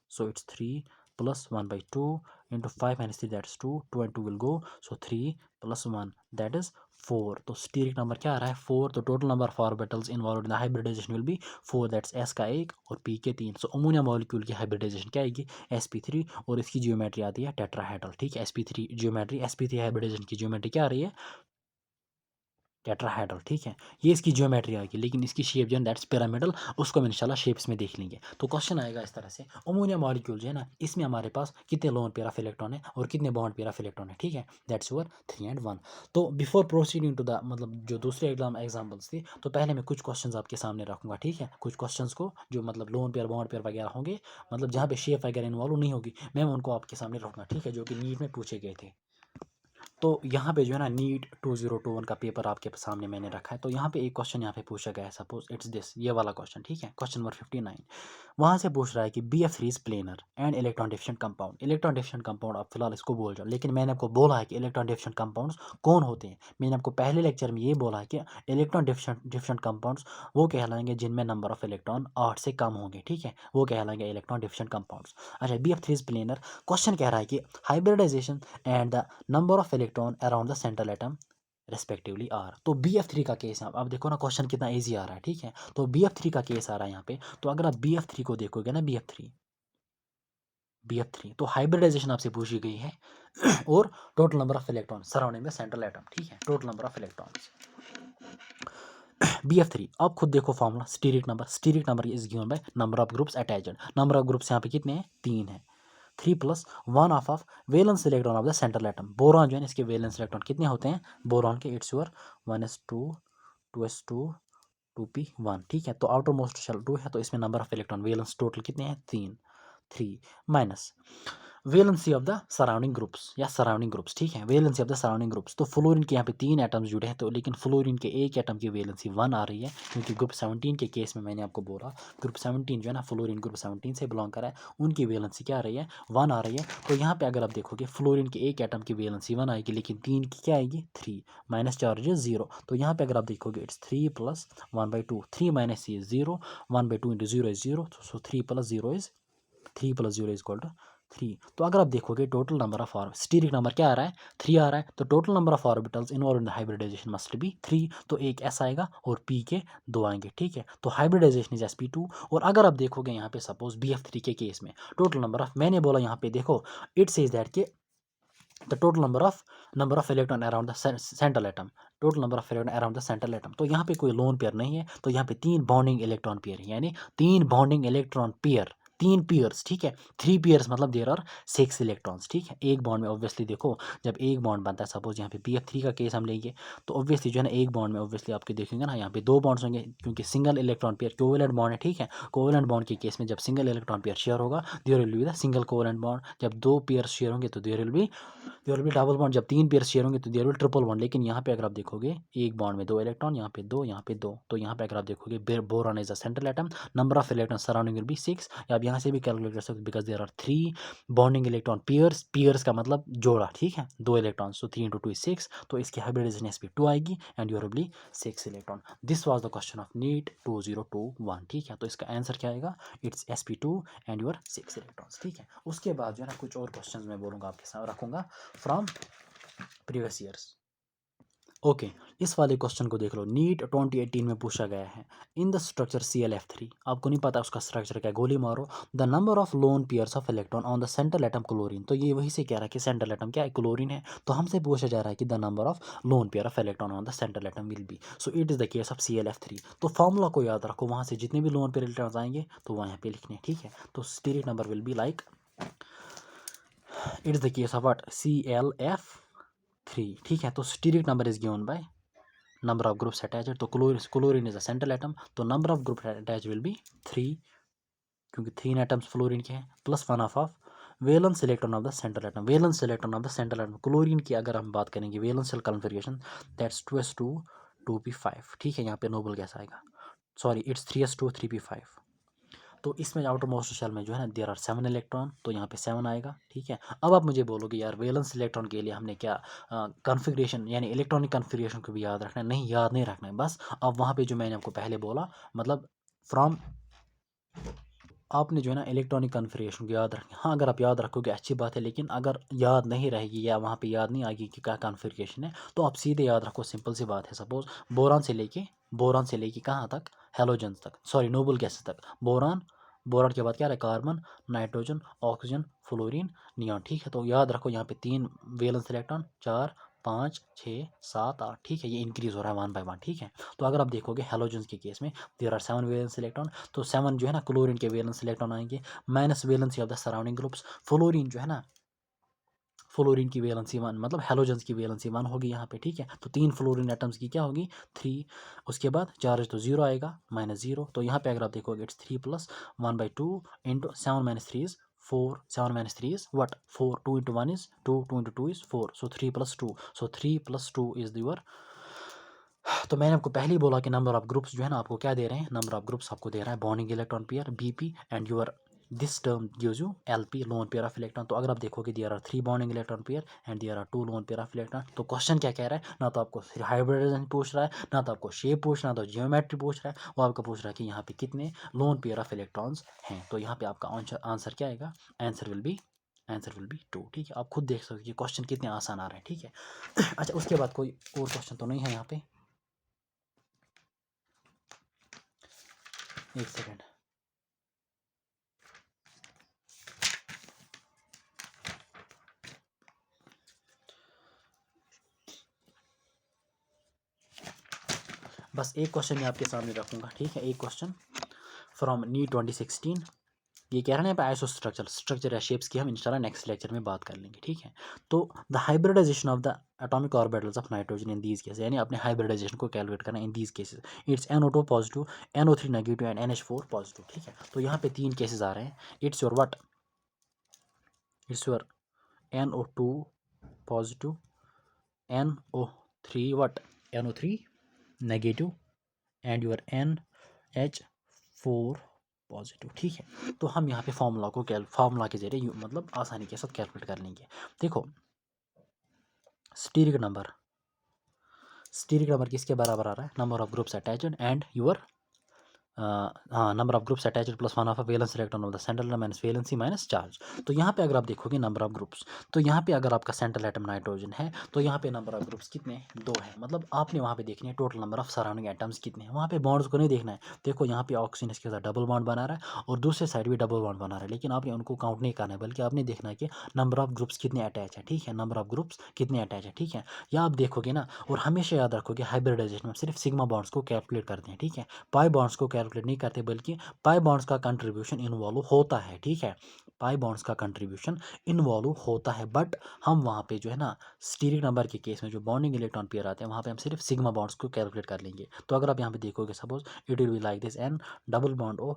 so it's 3 plus 1/2 into 5 minus 3 that's 2, 2 and 2 will go, so 3 plus 1 that is 4। तो स्टीरिक नंबर क्या आ रहा है 4, तो total number of orbitals involved in the hybridisation will be 4, that's s का 1 और p के 3। सो अमोनिया मॉलिक्यूल की हाइब्रिडाइजेशन क्या आएगी sp3, और इसकी जियोमेट्री आती है टेट्राहेड्रल, ठीक है, sp3 जियोमेट्री, sp3 हाइब्रिडाइजेशन की जियोमेट्री क्या आ रही है टेट्राहेड्रल, ठीक है। ये इसकी ज्योमेट्री आएगी, लेकिन इसकी शेप जो है दैट्स पिरामिडल, उसको हम इंशाल्लाह शेप्स में देख लेंगे। तो क्वेश्चन आएगा इस तरह से, अमोनिया मॉलिक्यूल जो है ना, इसमें हमारे पास कितने लोन पेयर ऑफ इलेक्ट्रॉन है और कितने बॉन्ड पेयर ऑफ इलेक्ट्रॉन है, ठीक है। That's your 3 and 1। तो बिफोर प्रोसीडिंग टू द मतलब जो दूसरे एग्जाम्पल्स थी, तो पहले मैं कुछ क्वेश्चंस आपके सामने रखूंगा, ठीक है। कुछ क्वेश्चंस को जो मतलब लोन पेयर बॉन्ड पेयर वगैरह होंगे, मतलब जहाँ पे शेप वगैरह इन्वॉल्व नहीं होगी, मैं उनको आपके सामने रखूंगा, ठीक है, जो कि नीट में पूछे गए थे। तो यहाँ पे जो है ना नीट 2021 का पेपर आपके सामने मैंने रखा है। तो यहाँ पे एक क्वेश्चन यहाँ पे पूछा गया है, सपोज इट्स दिस, ये वाला क्वेश्चन, ठीक है, क्वेश्चन नंबर 59। वहाँ से पूछ रहा है कि BF3 is planar and electron deficient compound. Electron deficient compound आप फिलहाल इसको बोल जाओ, लेकिन मैंने आपको बोला है कि इलेक्ट्रॉन डिफिशिएंट कंपाउंड्स कौन होते हैं। मैंने आपको पहले लेक्चर में ये बोला है कि इलेक्ट्रॉन डिफिशिएंट कंपाउंड्स वो कहलाएंगे जिनमें नंबर ऑफ इलेक्ट्रॉन 8 से कम होंगे, ठीक है, वो कहलाएंगे इलेक्ट्रॉन डिफिशिएंट कंपाउंड्स। अच्छा, BF3 इज प्लेनर, क्वेश्चन कह रहा है कि hybridisation and the number of electron around the central atom respectively are. तो BF3 का केस है, अब देखो ना क्वेश्चन कितना इजी आ रहा है, ठीक है। तो BF3 का केस आ रहा है यहाँ पे। तो अगर आप BF3 को देखोगे ना, BF3 तो हाइब्रिडाइजेशन आपसे पूछी गई है और total number of electron surrounding the central atom, ठीक है, total number of electrons. BF3 आप खुद देखो formula, stearic number is given by number of groups attached. Number of groups यहाँ पे कितने हैं, 3 है। 3 + 1 of valence electron of the central atom. Boron जो है इसके वैलेंस इलेक्ट्रॉन कितने होते हैं, बोरॉन के it's your 1s2 2s2 2p1, ठीक है। तो आउटर मोस्ट शेल 2 है, तो इसमें number of electron valence total कितने हैं, 3 minus valency of the surrounding groups या सराउंडिंग ग्रुप्स, ठीक है, valency of the surrounding groups. तो फ्लोरीन के यहाँ पे 3 एटम्स जुड़े हैं, तो लेकिन फ्लोरीन के एक एटम की वैलेंसी 1 आ रही है, क्योंकि ग्रुप 17 के केस में मैंने आपको बोला ग्रुप 17 जो है ना, फ्लोरीन ग्रुप 17 से बिलोंग कर रहा है, उनकी वैलेंसी क्या आ रही है, 1 आ रही है। तो यहाँ पे अगर आप देखोगे फ्लोरीन के एक एटम की वैलेंसी 1 आएगी, लेकिन 3 की क्या आएगी, 3 माइनस चार्ज 0। तो यहाँ पे अगर आप देखोगे it's 3 + 1/2, 3 minus c is 0, 1/2 into 0 is 0, so 3 + 0 is 3 तो अगर आप देखोगे total number of orbitals, steric number क्या आ रहा है, 3 आ रहा है, तो total number of orbitals involve in the hybridisation must be 3। तो एक s आएगा और p के 2 आएंगे, ठीक है। तो हाइब्रिडाइजेशन इज sp2। और अगर आप देखोगे यहाँ पे सपोज BF3 के केस में टोटल नंबर ऑफ, मैंने बोला यहाँ पे देखो इट सेज दैट के the total number of electron around the central atom, total number of electron around the central atom. तो यहाँ पे कोई लोन पेयर नहीं है, तो यहाँ पे 3 बॉन्डिंग इलेक्ट्रॉन पेयर है, यानी 3 बॉन्डिंग इलेक्ट्रॉन पेयर, 3 पेयर्स, ठीक है। 3 पेयर्स मतलब देयर आर 6 इलेक्ट्रॉन्स, ठीक है। एक बॉन्ड में ऑब्वियसली देखो, जब एक बॉन्ड बनता है, सपोज यहाँ पे BF3 का केस हम लेंगे, तो ऑब्वियसली जो है ना एक बॉन्ड में ऑब्वियसली आपके देखेंगे ना, यहाँ पे 2 बॉन्ड्स होंगे, क्योंकि single electron pair covalent bond है, ठीक है। कोवेलेंट बॉन्ड के केस में जब सिंगल इलेक्ट्रॉन पेयर शेयर होगा, there will be the single covalent bond. जब 2 पेयर शेयर होंगे तो there will be double bond. जब 3 पेयर शेयर होंगे तो देयर विल ट्रिपल बॉन्ड। लेकिन यहाँ पे अगर आप देखोगे एक बॉन्ड में 2 इलेक्ट्रॉन, यहाँ पे 2, यहाँ पे 2, तो यहाँ पे अगर आप देखोगे boron is a central atom, number of electron surrounding will be 6। या आप यहाँ से भी कैलकुलेट कर सकते हो, because there are 3 bonding electron pairs, pairs का मतलब जोड़ा, ठीक है, 2 इलेक्ट्रॉन, सो 3 × 2 is 6। तो इसकी हाइब्रिडाइजेशन sp2 आएगी and your will be 6 electron. This was the question of NEET 2021, ठीक है। तो इसका आंसर क्या आएगा, it's sp2 and your 6 electrons, ठीक है। उसके बाद जो है ना कुछ और क्वेश्चंस मैं बोलूँगा आपके साथ रखूँगा फ्रॉम प्रीवियस ईयर्स। ओके, इस वाले क्वेश्चन को देख लो, नीट 2018 में पूछा गया है। इन द स्ट्रक्चर ClF3, आपको नहीं पता उसका स्ट्रक्चर क्या, गोली मारो। The number of lone pairs of electron on the central atom chlorine. तो ये वही से कह रहा है कि सेंट्रल एटम क्या है, क्लोरीन है। तो हमसे पूछा जा रहा है कि the number of lone pair of electron on the central atom will be, so it is the case of ClF3। तो फॉर्मूला को याद रखो, वहाँ से जितने भी लोन पेयर इलेक्ट्रॉन्स आएंगे तो वहाँ पे लिखने, ठीक है। तो steric number will be like, it is the case of what, ClF3, ठीक है। तो steric number is given by number of groups attached। तो chlorine is a central atom, तो number of group attach will be 3, क्योंकि 3 atoms fluorine के हैं, plus 1 of valence electron of the central atom. Valence electron of the central atom chlorine की अगर हम बात करेंगे वैलेंशियल कन्फिगरेशन, दैट्स 2s2 2p5, ठीक है। यहाँ पे नोबल गैस आएगा, सॉरी इट्स 3s2 3p5। तो इसमें आउटर मोस्ट शेल में जो है ना देयर आर 7 इलेक्ट्रॉन, तो यहाँ पे 7 आएगा, ठीक है। अब आप मुझे बोलोगे यार वैलेंस इलेक्ट्रॉन के लिए हमने क्या कन्फिग्रेशन यानी इलेक्ट्रॉनिक कन्फिग्रेशन को भी याद रखना है, नहीं याद नहीं रखना है, बस अब वहाँ पे जो मैंने आपको पहले बोला, मतलब फ्रॉम आपने जो है ना इलेक्ट्रॉनिक कन्फिग्रेशन को याद रखना। हाँ, अगर आप याद रखोगे अच्छी बात है, लेकिन अगर याद नहीं रहेगी या वहाँ पे याद नहीं आएगी कि क्या कन्फिग्रेशन है, तो आप सीधे याद रखो, सिंपल सी बात है। सपोज बोरान से लेके कहाँ तक, हेलोजन्स तक, सॉरी नोबल गैसेस तक। बोरान के बाद क्या है, carbon, nitrogen, oxygen, fluorine, neon, ठीक है। तो याद रखो यहाँ पे 3 वैलेंस इलेक्ट्रॉन, 4, 5 6 7 8, ठीक है, ये इंक्रीज हो रहा है 1 बाय 1, ठीक है। तो अगर आप देखोगे हेलोजन्स के केस में देयर आर 7 वैलेंस इलेक्ट्रॉन, तो 7 जो है ना क्लोरीन के वैलेंस इलेक्ट्रॉन आएंगे, minus valency of the surrounding groups. Fluorine जो है ना, फ्लोरीन की वैलेंसी 1, मतलब हेलोजन्स की वैलेंसी 1 होगी यहाँ पे, ठीक है। तो 3 फ्लोरीन एटम्स की क्या होगी 3, उसके बाद चार्ज तो 0 आएगा -0, तो यहाँ पे अगर आप देखोगे it's 3 + 1/2 into 7 - 3 is 4, 7 - 3 is what 4, 2 into 1 is 2, 2 into 2 is 4, so 3 + 2, so 3 + 2 is your. तो मैंने आपको पहले ही बोला कि नंबर ऑफ ग्रुप्स जो है ना आपको क्या दे रहे हैं, नंबर ऑफ ग्रुप्स आपको दे रहा है bonding electron pair BP, and your this term gives you LP, lone pair of electron. तो अगर आप देखोगे there are 3 bonding electron pair and there are 2 lone pair of electron. तो क्वेश्चन क्या कह रहा है, ना तो आपको हाइब्रिडाइजेशन पूछ रहा है, ना तो आपको शेप पूछ रहा है, ना तो जियोमेट्री पूछ रहा है, वो आपको पूछ रहा है कि यहाँ पे कितने लोन पेयर ऑफ इलेक्ट्रॉन्स हैं। तो यहाँ पे आपका आंसर क्या आएगा, आंसर विल बी 2, ठीक है। आप खुद देख सकते हो क्वेश्चन कितने आसान आ रहे हैं, ठीक है। अच्छा, उसके बाद कोई और क्वेश्चन तो नहीं है यहाँ पे, एक सेकेंड। बस एक क्वेश्चन मैं आपके सामने रखूँगा, ठीक है। एक क्वेश्चन फ्रॉम नीट 2016, ये कह रहे हैं आइसो स्ट्रक्चर या शेप्स की हम इंशाल्लाह नेक्स्ट लेक्चर में बात कर लेंगे, ठीक है। तो the hybridisation of the atomic orbitals of nitrogen in these cases, यानी अपने हाइब्रिडाइजेशन को कैलकुलेट करना in these cases, it's NO2 positive, NO3 negative and NH4 positive, ठीक है। तो यहाँ पे 3 केसेस आ रहे हैं, it's your what, it's your NO2 positive, NO3 what, NO3 negative and your NH4 positive, ठीक है। तो हम यहाँ पे फार्मूला के जरिए मतलब आसानी के साथ कैलकुलेट कर लेंगे। देखो स्टीरिक नंबर किसके बराबर आ रहा है, number of groups attached and your हाँ, number of groups attached plus 1 of valence electron of the central atom minus valency minus charge. तो यहाँ पे अगर आप देखोगे नंबर ऑफ ग्रुप्स, तो यहाँ पे अगर आपका सेंट्रल एटम नाइट्रोजन है, तो यहाँ पे नंबर ऑफ ग्रुप्स कितने हैं, 2 है। मतलब आपने वहाँ पे देखनी है total number of surrounding atoms कितने हैं, वहाँ पे बॉन्ड्स को नहीं देखना है। देखो यहाँ पे ऑक्सीजन इसके साथ डबल बॉन्ड बना रहा है और दूसरे साइड भी डबल बॉन्ड बना रहा है, लेकिन आपने उनको काउंट नहीं करना है, बल्कि आपने देखना है कि नंबर ऑफ ग्रुप्स कितने अटैच है, ठीक है, नंबर ऑफ ग्रुप्स कितने अटैच है, ठीक है। या आप देखोगे ना, और हमेशा याद रखोगे हाइब्रिडाइजेशन में सिर्फ सिग्मा बॉन्ड्स को कैलकुलेट करते हैं, ठीक है, पाई बॉन्ड्स को कैलकुलेट नहीं करते, बल्कि पाई बॉन्ड्स का कंट्रीब्यूशन इन्वॉल्व होता है, ठीक है, पाई बॉन्ड्स का कंट्रीब्यूशन इन्वॉल्व होता है। बट हम वहाँ पे जो है ना स्टीरिक नंबर के केस में जो बॉन्डिंग इलेक्ट्रॉन पेयर आते हैं, वहाँ पे हम सिर्फ सिग्मा बॉन्ड्स को कैलकुलेट कर लेंगे। तो अगर आप यहाँ पे देखोगे suppose it will be like this, N double bond O,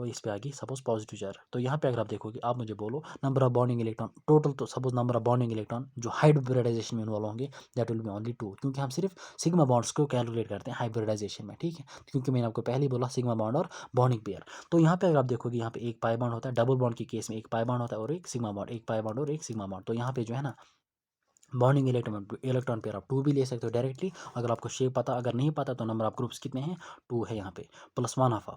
इस पे आएगी सपोज पॉजिटिव चार्ज। तो यहाँ पे अगर आप देखोगे, आप मुझे बोलो number of bonding electron total, तो suppose number of bonding electron जो हाइब्रिडाइजेशन में इन्वॉल्व होंगे दैट विल बी ओनली 2, क्योंकि हम सिर्फ सिग्मा बॉन्ड्स को कैलकुलेट करते हैं हाइब्रिडाइजेशन में, ठीक है। क्योंकि मैंने आपको पहले ही बोला सिग्मा बॉन्ड और बॉन्डिंग पेयर। तो यहाँ पे अगर आप देखोगे, यहाँ पे एक पाई बॉन्ड होता है, डबल बॉन्ड के केस में एक पाई बॉन्ड होता है और एक सिग्मा बॉन्ड, एक पाई बॉन्ड और एक सिग्मा बॉन्ड। तो यहाँ पे जो है ना बॉन्डिंग इलेक्ट्रॉन पेयर आप 2 भी ले सकते हो डायरेक्टली, अगर आपको शेप पता, अगर नहीं पता तो नंबर ऑफ ग्रुप्स कितने हैं 2 है यहाँ पे, plus 1 of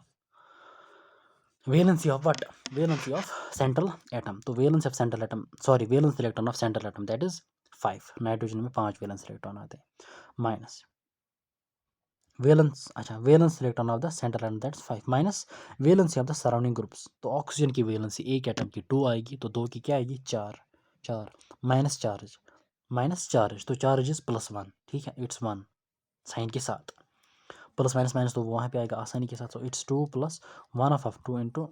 valency of what, valency of central atom. तो valence of central atom, sorry valence electron of central atom that is 5, nitrogen में 5 वैलेंस इलेक्ट्रॉन आते हैं, माइनस वैलेंस, अच्छा valence electron of the central atom that's 5 minus valency of the surrounding groups. तो oxygen की valency एक atom की 2 आएगी, तो 2 की क्या आएगी 4, 4 माइनस चार्ज, तो चार्ज इज +1, ठीक है, इट्स 1 साइन के साथ, प्लस माइनस माइनस तो वहाँ पे आएगा आसानी के साथ, तो it's 2 + 1 of 2 into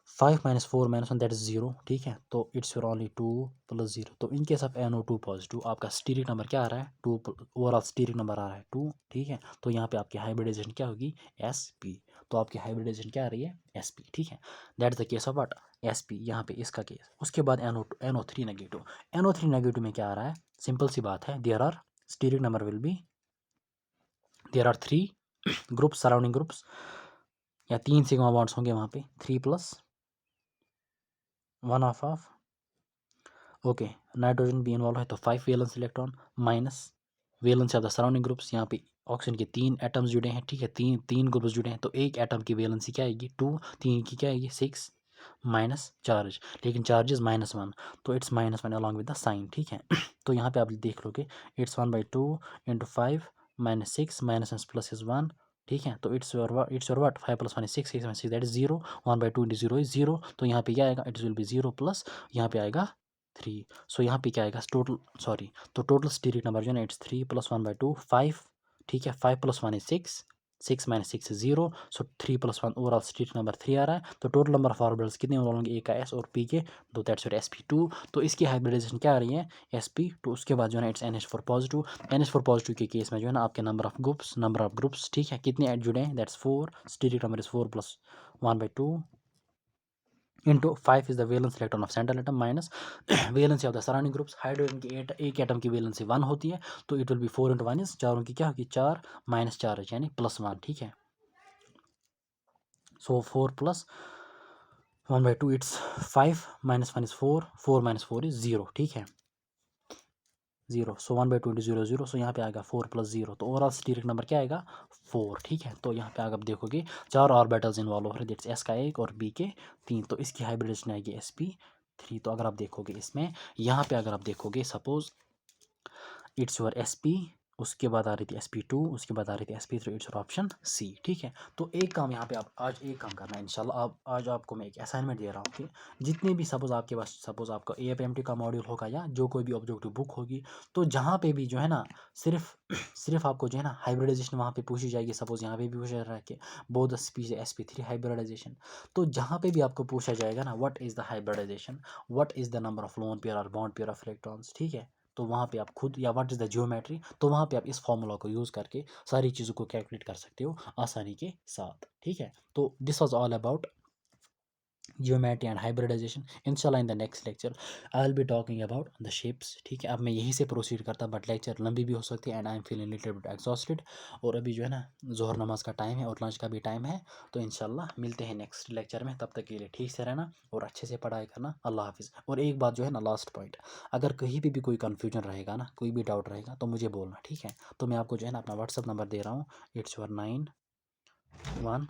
5 - 4 - 1 that is 0, ठीक है। तो इट्स योर ओनली 2 + 0। तो इन केस ऑफ NO2 पॉजिटिव आपका स्टीरिक नंबर क्या आ रहा है 2, ओवरऑल स्टीरिक नंबर आ रहा है 2, ठीक है। तो यहाँ पे आपकी हाइब्रिडाइजेशन क्या होगी SP। तो आपकी हाइब्रिडाइजेशन क्या आ रही है SP, ठीक है। That is the case of what SP, यहाँ पे इसका केस। उसके बाद NO3 नेगेटिव, NO3 नेगेटिव में क्या आ रहा है, सिंपल सी बात है, there are steric number will be, there are 3 groups, surrounding groups, या 3 सिग्मा बॉन्ड्स होंगे वहाँ पे, 3 + 1 ऑफ ओके, नाइट्रोजन भी इन्वॉल्व है तो 5 valence electron minus valence of the surrounding groups. यहाँ पे ऑक्सीजन के 3 एटम्स जुड़े हैं, ठीक है, तीन ग्रुप्स जुड़े हैं, तो एक एटम की वैलेंसी क्या आएगी 2, 3 की क्या आएगी 6 माइनस चार्ज, लेकिन चार्ज इज -1, तो it's -1 along with the sign, ठीक है। तो यहाँ पे आप देख लोगे इट्स 1/2 इंटू 5 - 6 - प्लस इज 1, ठीक है। तो it's your what 5 + 1 is 6, 6 that is 0, 1/2 into 0 is 0, तो यहाँ पे क्या आएगा इट्स विल बी 0 प्लस यहाँ पे आएगा 3। सो यहाँ पे क्या आएगा टोटल, सॉरी, तो टोटल स्टीरिक नंबर जो है ना इट्स 3 + 1/2 5, ठीक है। 5 + 1 is 6, 6 - 6 is 0, so 3 + 1 overall steric number 3 आ रहा है। तो टोटल नंबर ऑफ ऑर्बिटल्स कितने ओवरऑल होंगे, ए का एस और पी के दो, दैट्स योर sp2। तो इसकी हाइब्रिडाइजेशन क्या आ रही है, sp2। उसके बाद जो है ना it's NH4 positive. NH4 positive के केस में जो है ना आपके नंबर ऑफ ग्रुप्स, ठीक है, कितने ऐड जुड़े हैं, that's 4। Stearic number is 4 + 1/2 into 5 is the valence electron of central atom minus valency of the surrounding groups। Hydrogen की एक एटम की वैलेंसी 1 होती है, तो इट विल बी 4 × 1 इज, चारों की क्या होगी 4 - 4 यानी +1, ठीक है। सो 4 + 1/2 इट्स 5 - 1 is 4, 4 - 4 is 0, ठीक है, 0। सो 1/2 × 0 0, सो यहाँ पे आएगा 4 + 0, तो ओवरऑल स्टीरिक नंबर क्या आएगा 4, ठीक है। तो यहाँ पे अगर आप देखोगे 4 ऑर्बिटल्स इन्वॉल्व हो रहे हैं, दैट्स एस का 1 और बी के 3, तो इसकी हाइब्रिडेशन आएगी sp3। तो अगर आप देखोगे इसमें, यहाँ पे अगर आप देखोगे सपोज इट्स योर sp, उसके बाद आ रही थी sp2, उसके बाद आ रही थी sp3, it's your option C, ठीक है। तो एक काम यहाँ पे आप आज एक काम करना है इंशाल्लाह। आप आज आपको मैं एक असाइनमेंट दे रहा हूँ कि जितने भी सपोज आपके पास, सपोज आपका AFMT का मॉड्यूल होगा या जो कोई भी ऑब्जेक्टिव बुक होगी, तो जहाँ पे भी जो है ना सिर्फ सिर्फ आपको जो है ना हाइब्रिडाइजेशन वहाँ पे पूछी जाएगी। सपोज यहाँ पे भी पूछा रहा है कि बोथ sp3 हाइब्रिडाइजेशन, तो जहाँ पे भी आपको पूछा जाएगा ना what is the hybridisation, what is the number of lone pair और बॉन्ड पेयर ऑफ इलेक्ट्रॉन्स, ठीक है, तो वहाँ पे आप खुद, या व्हाट इज़ द जियोमेट्री, तो वहाँ पे आप इस फॉर्मूला को यूज़ करके सारी चीज़ों को कैलकुलेट कर सकते हो आसानी के साथ, ठीक है। तो this was all about geometry and hybridization। इंशाल्लाह in the next lecture I will be talking about the shapes, ठीक है। अब मैं यहीं से प्रोसीड करता, बट लेक्चर लंबी भी हो सकती है and I am feeling little bit exhausted. और अभी जो है ना ज़ोहर नमाज का टाइम है और लंच का भी टाइम है, तो इंशाल्लाह मिलते हैं नेक्स्ट लेक्चर में। तब तक के लिए ठीक से रहना और अच्छे से पढ़ाई करना। अल्लाह हाफिज़। और एक बात जो है ना, लास्ट पॉइंट, अगर कहीं भी कोई कन्फ्यूजन रहेगा ना, कोई भी डाउट रहेगा, तो मुझे बोलना, ठीक है। तो मैं आपको जो है ना अपना व्हाट्सअप नंबर दे रहा हूँ, इट्स योर 91।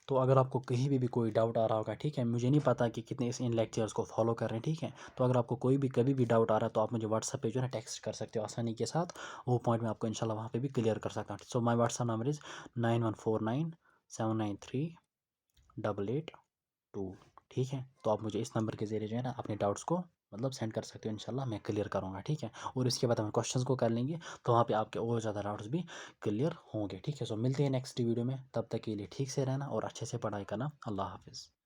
तो अगर आपको कहीं भी कोई डाउट आ रहा होगा, ठीक है, मुझे नहीं पता कि कितने इस इन लेक्चर्स को फॉलो कर रहे हैं, ठीक है, तो अगर आपको कोई भी कभी भी डाउट आ रहा है, तो आप मुझे व्हाट्सएप पे जो है ना टेक्स्ट कर सकते हो आसानी के साथ। वो पॉइंट मैं आपको इंशाल्लाह वहाँ पे भी क्लियर कर सकता हूँ। So my WhatsApp number is 9149793882, ठीक है। तो आप मुझे इस नंबर के ज़रिए जो है ना अपने डाउट्स को मतलब सेंड कर सकते हो, इंशाल्लाह मैं क्लियर करूँगा, ठीक है। और इसके बाद हम क्वेश्चंस को कर लेंगे, तो वहाँ पे आपके और ज़्यादा डाउट्स भी क्लियर होंगे, ठीक है। सो मिलते हैं नेक्स्ट वीडियो में, तब तक के लिए ठीक से रहना और अच्छे से पढ़ाई करना। अल्लाह हाफिज़।